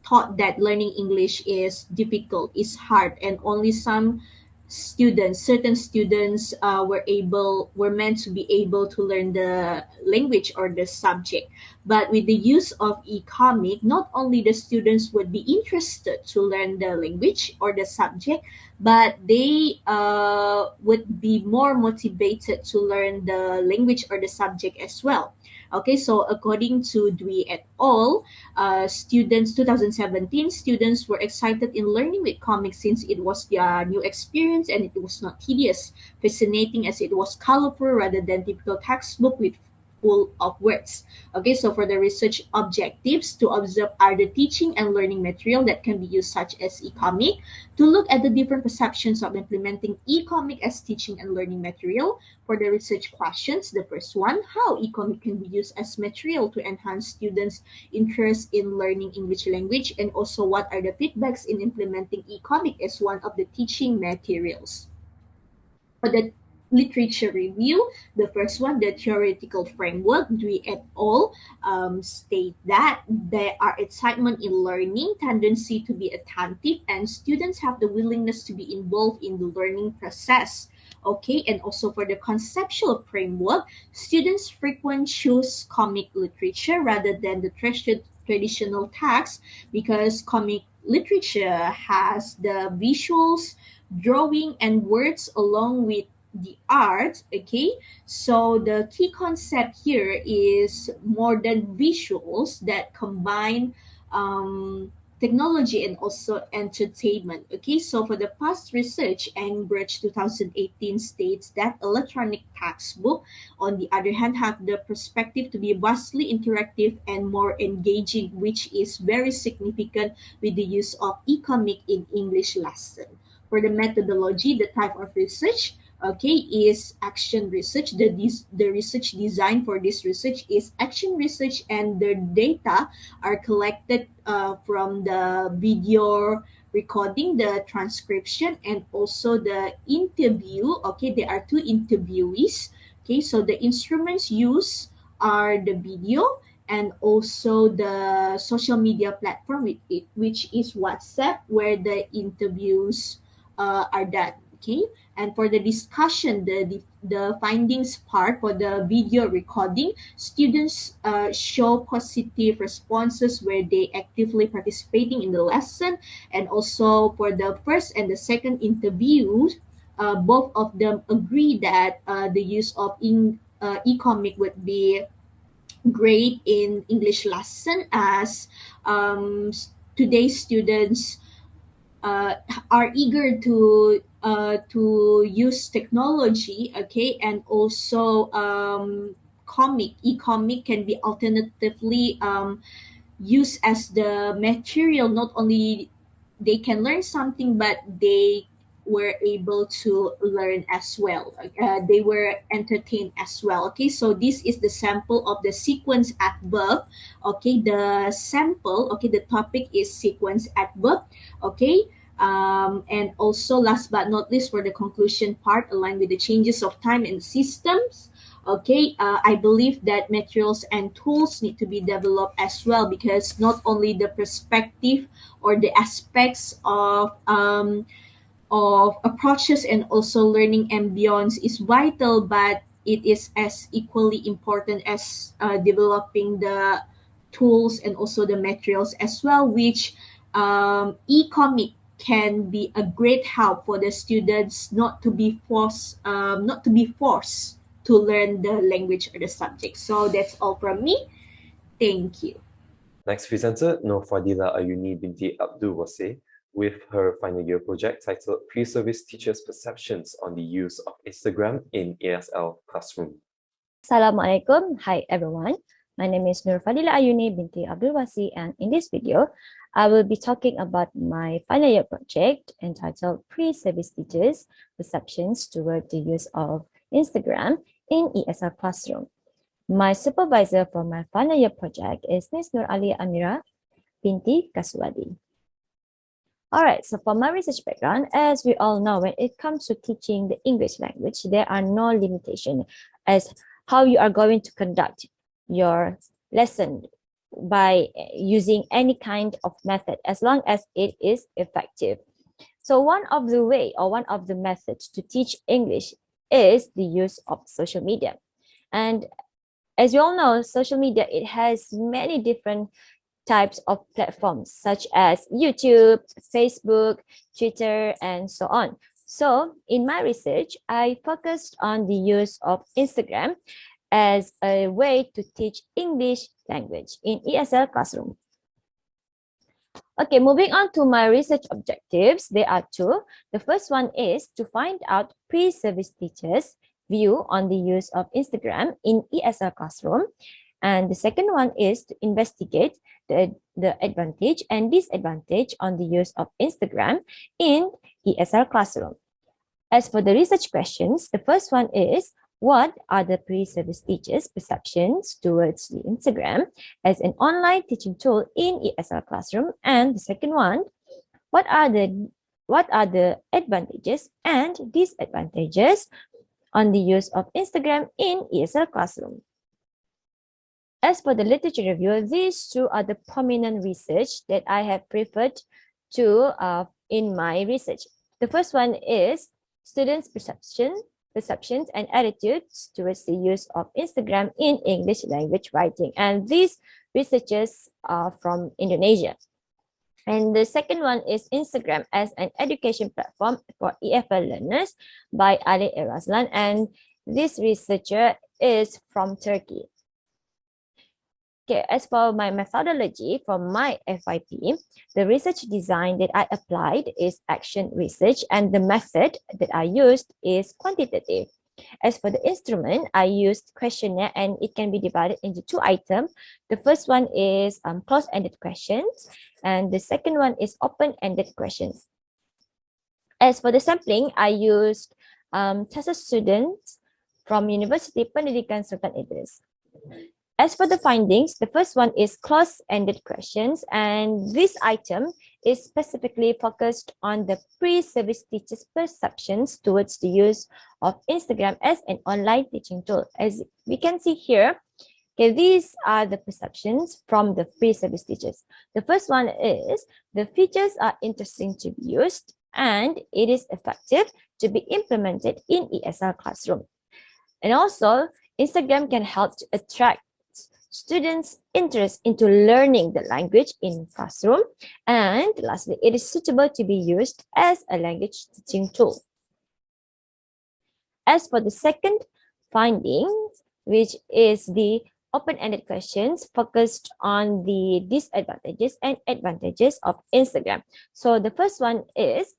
L: thought that learning English is difficult, is hard, and only some students, certain students were meant to be able to learn the language or the subject. But with the use of e-comic, not only the students would be interested to learn the language or the subject, but they would be more motivated to learn the language or the subject as well. Okay, so according to Dwi et al., 2017 students were excited in learning with comics since it was their new experience and it was not tedious, fascinating as it was colorful rather than typical textbook with full of words. Okay, so for the research objectives, to observe other teaching and learning material that can be used such as e-comic, to look at the different perceptions of implementing e-comic as teaching and learning material. For the research questions, the first one, how e-comic can be used as material to enhance students' interest in learning English language, and also what are the feedbacks in implementing e-comic as one of the teaching materials. For the literature review, the first one, the theoretical framework, Dwi et al. State that there are excitement in learning, tendency to be attentive, and students have the willingness to be involved in the learning process. Okay, and also for the conceptual framework, students frequently choose comic literature rather than the traditional text because comic literature has the visuals, drawing, and words along with the art. Okay, so the key concept here is more than visuals that combine technology and also entertainment. Okay, so for the past research, Enbridge 2018 states that electronic textbook, on the other hand, have the perspective to be vastly interactive and more engaging, which is very significant with the use of e-comic in English lesson. For the methodology, the type of research, okay, is action research. The research design for this research is action research, and the data are collected from the video recording, the transcription, and also the interview. Okay, there are two interviewees. Okay, so the instruments used are the video and also the social media platform, which is WhatsApp, where the interviews are done. Okay, and for the discussion, the findings part, for the video recording, students show positive responses where they actively participating in the lesson, and also for the first and the second interviews, both of them agree that the use of e-comic would be great in English lesson, as today's students are eager to use technology. Okay, and also e-comic can be alternatively used as the material. Not only they can learn something, but they were able to learn as well. They were entertained as well. Okay, so this is the sample of the sequence adverb. Okay, the sample, okay, the topic is sequence adverb. Okay, and also last but not least, for the conclusion part, aligned with the changes of time and systems. Okay, I believe that materials and tools need to be developed as well, because not only the perspective or the aspects of of approaches and also learning ambience is vital, but it is as equally important as developing the tools and also the materials as well, which e-comic can be a great help for the students not to be forced to learn the language or the subject. So that's all from me. Thank you.
A: Next presenter, Nur Fadila Ayuni binti Abdul Wasi, with her final year project titled Pre-Service Teachers' Perceptions on the Use of Instagram in ESL Classroom.
M: Assalamualaikum. Hi everyone. My name is Nur Fadila Ayuni binti Abdul Wasi, and in this video, I will be talking about my final year project entitled Pre-Service Teachers' Perceptions Toward the Use of Instagram in ESL Classroom. My supervisor for my final year project is Ms. Nur Ali Amira binti Kaswadi. Alright, so for my research background, as we all know, when it comes to teaching the English language, there are no limitations as how you are going to conduct your lesson by using any kind of method as long as it is effective. So one of the way or one of the methods to teach English is the use of social media. And as you all know, social media, it has many different types of platforms such as YouTube, Facebook, Twitter, and so on. So in my research, I focused on the use of Instagram as a way to teach English language in ESL Classroom. Okay, moving on to my research objectives, there are two. The first one is to find out pre-service teachers' view on the use of Instagram in ESL Classroom. And the second one is to investigate the advantage and disadvantage on the use of Instagram in ESL Classroom. As for the research questions, the first one is, what are the pre-service teachers' perceptions towards the Instagram as an online teaching tool in ESL Classroom? And the second one, what are the advantages and disadvantages on the use of Instagram in ESL Classroom? As for the literature review, these two are the prominent research that I have preferred to in my research. The first one is students' perceptions and attitudes towards the use of Instagram in English language writing. And these researchers are from Indonesia. And the second one is Instagram as an education platform for EFL learners by Ali Eraslan. And this researcher is from Turkey. Okay, as for my methodology for my FYP, the research design that I applied is action research, and the method that I used is quantitative. As for the instrument, I used questionnaire, and it can be divided into two items. The first one is closed-ended questions, and the second one is open-ended questions. As for the sampling, I used tested students from University Pendidikan Sultan Idris. As for the findings, the first one is closed-ended questions, and this item is specifically focused on the pre-service teachers' perceptions towards the use of Instagram as an online teaching tool. As we can see here, okay, these are the perceptions from the pre-service teachers. The first one is the features are interesting to be used and it is effective to be implemented in ESL Classroom. And also, Instagram can help to attract students' interest into learning the language in classroom. And lastly, it is suitable to be used as a language teaching tool. As for the second finding, which is the open-ended questions focused on the disadvantages and advantages of Instagram. So the first one is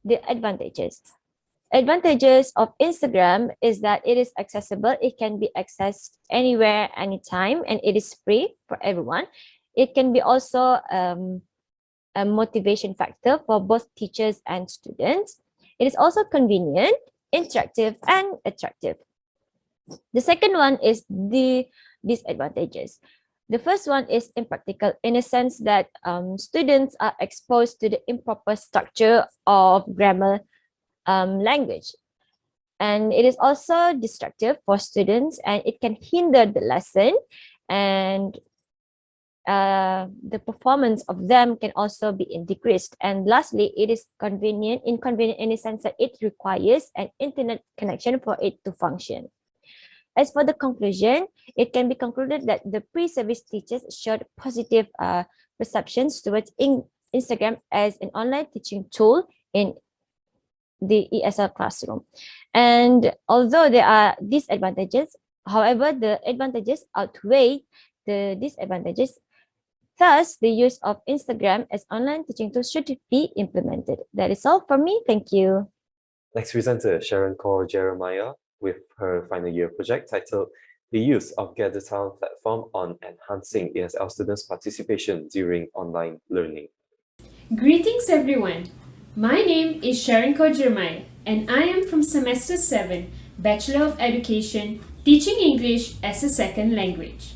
M: the advantages. Advantages of Instagram is that it is accessible. It can be accessed anywhere, anytime, and it is free for everyone. It can be also a motivation factor for both teachers and students. It is also convenient, interactive, and attractive. The second one is the disadvantages. The first one is impractical in a sense that students are exposed to the improper structure of grammar language, and it is also destructive for students, and it can hinder the lesson, and the performance of them can also be decreased. And lastly, it is inconvenient in the sense that it requires an internet connection for it to function. As for the conclusion, it can be concluded that the pre-service teachers showed positive perceptions towards Instagram as an online teaching tool in the ESL classroom. And although there are disadvantages, however, the advantages outweigh the disadvantages. Thus, the use of Instagram as online teaching tool should be implemented. That is all from me. Thank you.
A: Next presenter, Sharon Kaur Jeremiah, with her final year project titled The Use of GatherTown Platform on Enhancing ESL Students' Participation During Online Learning.
N: Greetings everyone. My name is Sharon Kaur Jeremiah and I am from Semester 7, Bachelor of Education, Teaching English as a Second Language.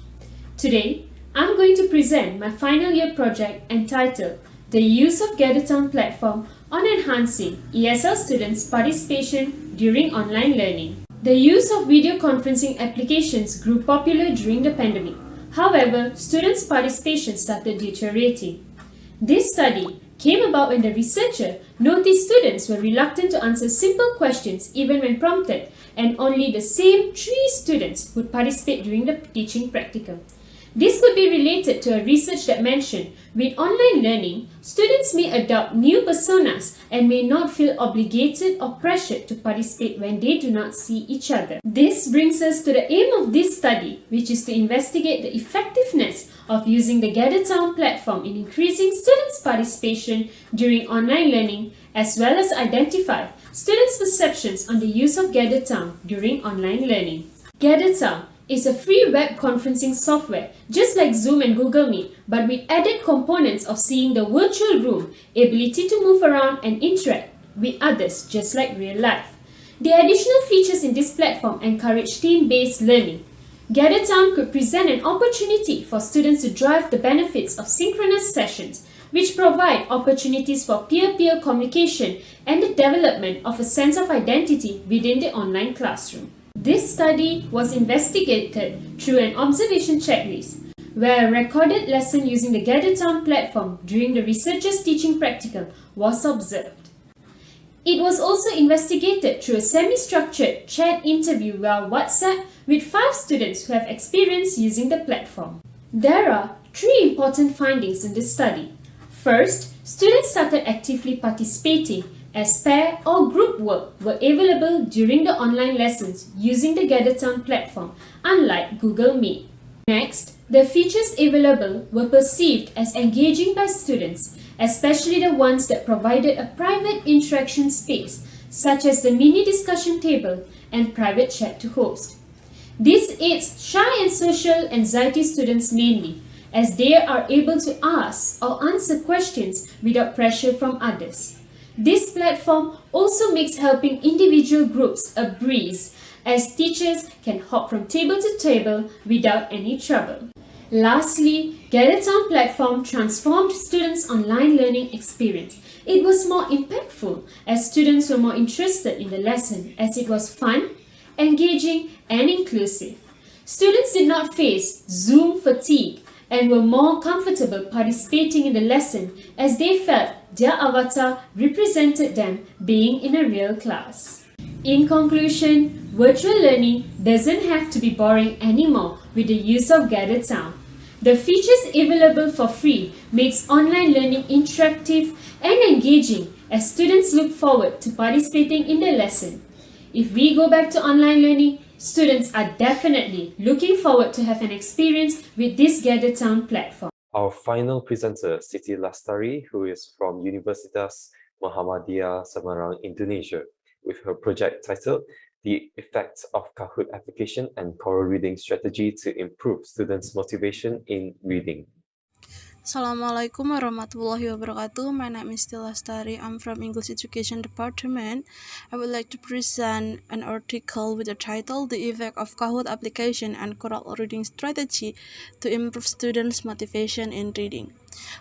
N: Today, I'm going to present my final year project entitled The Use of GatherTown Platform on Enhancing ESL Students' Participation During Online Learning. The use of video conferencing applications grew popular during the pandemic. However, students' participation started deteriorating. This study came about when the researcher noticed students were reluctant to answer simple questions even when prompted, and only the same 3 students would participate during the teaching practical. This could be related to a research that mentioned with online learning, students may adopt new personas and may not feel obligated or pressured to participate when they do not see each other. This brings us to the aim of this study, which is to investigate the effectiveness of using the GatherTown platform in increasing students' participation during online learning, as well as identify students' perceptions on the use of GatherTown during online learning. GatherTown is a free web conferencing software, just like Zoom and Google Meet, but with added components of seeing the virtual room, ability to move around and interact with others just like real life. The additional features in this platform encourage team-based learning. GatherTown could present an opportunity for students to drive the benefits of synchronous sessions, which provide opportunities for peer-to-peer communication and the development of a sense of identity within the online classroom. This study was investigated through an observation checklist, where a recorded lesson using the GatherTown platform during the researcher's teaching practical was observed. It was also investigated through a semi-structured chat interview via WhatsApp with 5 students who have experience using the platform. There are 3 important findings in this study. First, students started actively participating as pair or group work were available during the online lessons using the GatherTown platform, unlike Google Meet. Next, the features available were perceived as engaging by students, especially the ones that provided a private interaction space, such as the mini discussion table and private chat to host. This aids shy and social anxiety students mainly, as they are able to ask or answer questions without pressure from others. This platform also makes helping individual groups a breeze, as teachers can hop from table to table without any trouble. Lastly, GatherTown platform transformed students' online learning experience. It was more impactful as students were more interested in the lesson, as it was fun, engaging, and inclusive. Students did not face Zoom fatigue and were more comfortable participating in the lesson as they felt their avatar represented them being in a real class. In conclusion, virtual learning doesn't have to be boring anymore with the use of GatherTown. The features available for free makes online learning interactive and engaging as students look forward to participating in the lesson. If we go back to online learning, students are definitely looking forward to have an experience with this GatherTown platform.
A: Our final presenter, Siti Lastari, who is from Universitas Muhammadiyah Semarang, Indonesia, with her project titled The Effects of Kahoot Application and Choral Reading Strategy to Improve Students' Motivation in Reading.
O: Assalamualaikum warahmatullahi wabarakatuh. My name is Siti Lastari. I'm from English Education Department. I would like to present an article with the title The Effect of Kahoot Application and Choral Reading Strategy to Improve Students' Motivation in Reading.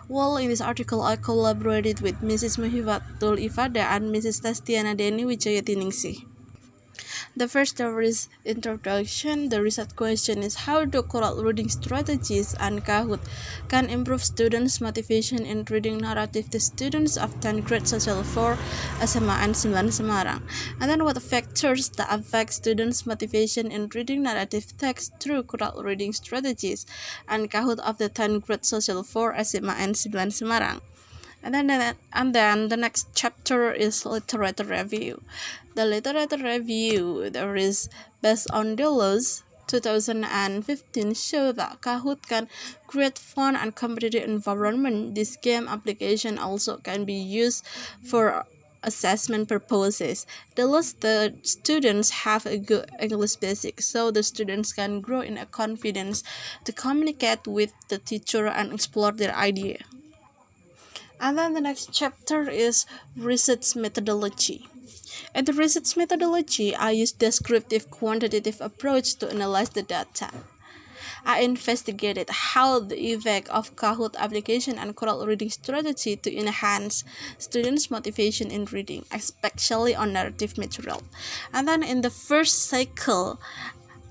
O: Well, in this article, I collaborated with Mrs. Muhibatul Ifada and Mrs. Tastiana Deni Wijayatiningsih. The first there is introduction. The research question is how do choral reading strategies and Kahoot can improve students' motivation in reading narrative to students of 10th grade Social 4 SMA and 9 Semarang. And then what factors that affect students' motivation in reading narrative text through choral reading strategies and Kahoot of the 10th grade Social 4 SMA and 9 Semarang. And then the next chapter is literature review. The literature review there is based on Delos 2015 show that Kahoot can create fun and competitive environment. This game application also can be used for assessment purposes. Delos the students have a good English basic, so the students can grow in a confidence to communicate with the teacher and explore their idea. And then the next chapter is research methodology. In the research methodology, I use descriptive quantitative approach to analyze the data. I investigated how the effect of Kahoot application and choral reading strategy to enhance students' motivation in reading, especially on narrative material. And then in the first cycle,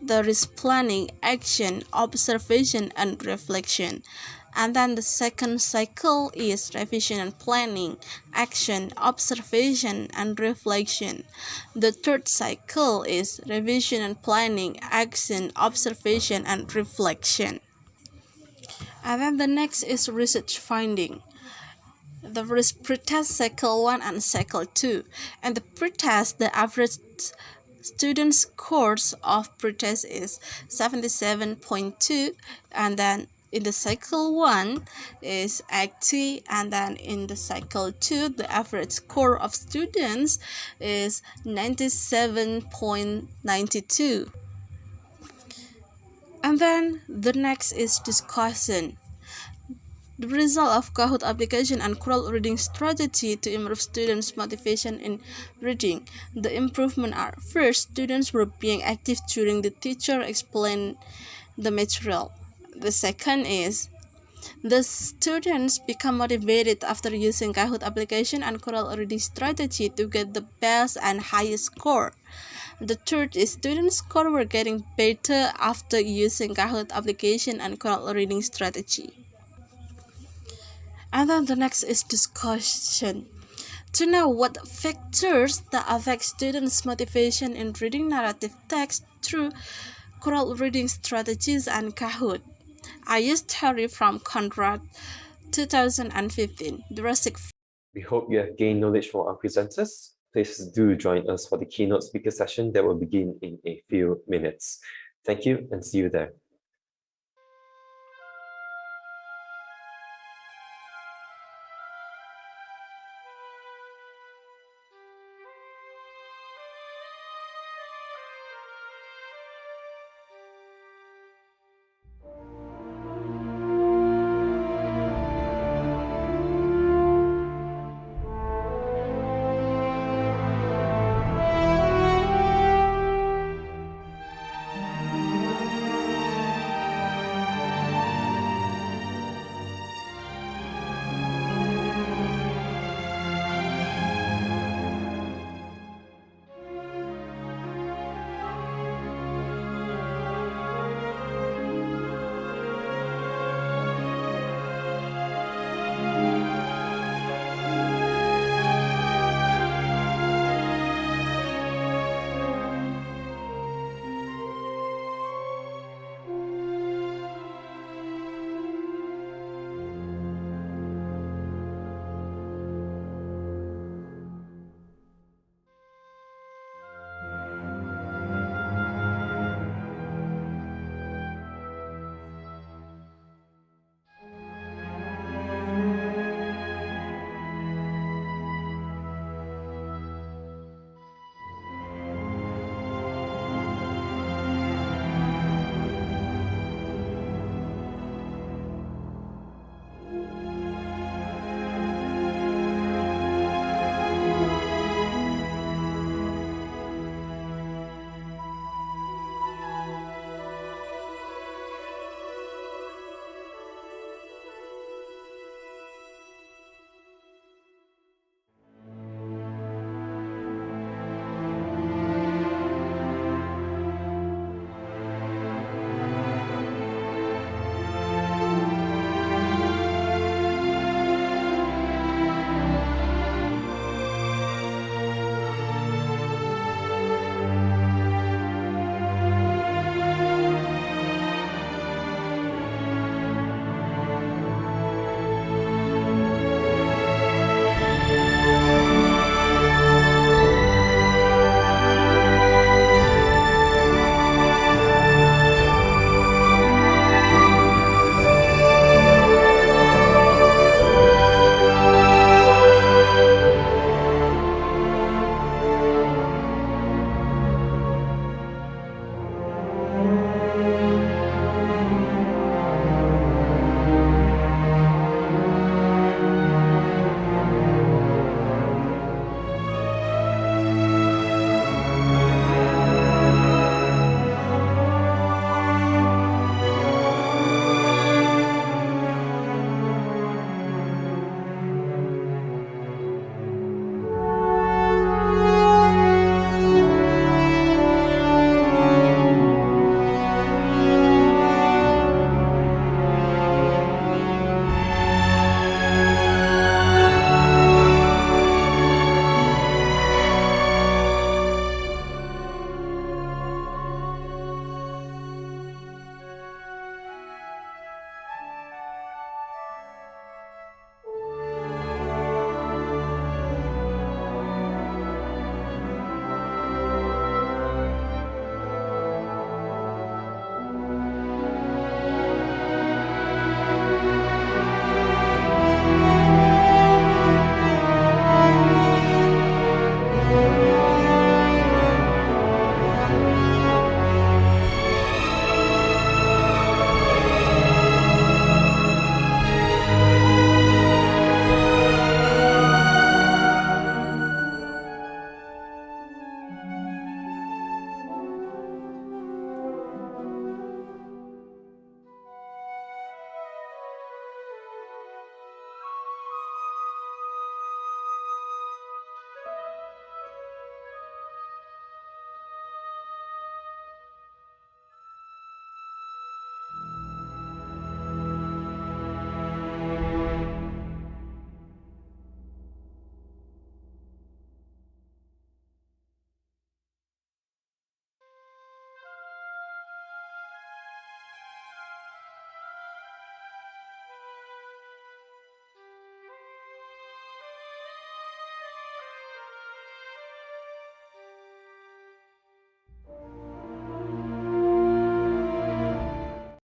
O: there is planning, action, observation, and reflection. And then the second cycle is revision and planning, action, observation, and reflection. The third cycle is revision and planning, action, observation, and reflection. And then the next is research finding. There is pretest cycle 1 and cycle 2. And the pretest, the average student scores of pretest is 77.2, and then in the cycle 1 is 80, and then in the cycle 2 the average score of students is 97.92. And then the next is discussion. The result of Kahoot application and choral reading strategy to improve students' motivation in reading. The improvement are: first, students were being active during the teacher explained the material. The second is the students become motivated after using Kahoot application and choral reading strategy to get the best and highest score. The third is students' score were getting better after using Kahoot application and choral reading strategy. And then the next is discussion. To know what factors that affect students' motivation in reading narrative text through choral reading strategies and Kahoot, I used theory from Conrad 2015.
A: We hope you have gained knowledge from our presenters. Please do join us for the keynote speaker session that will begin in a few minutes. Thank you and see you there.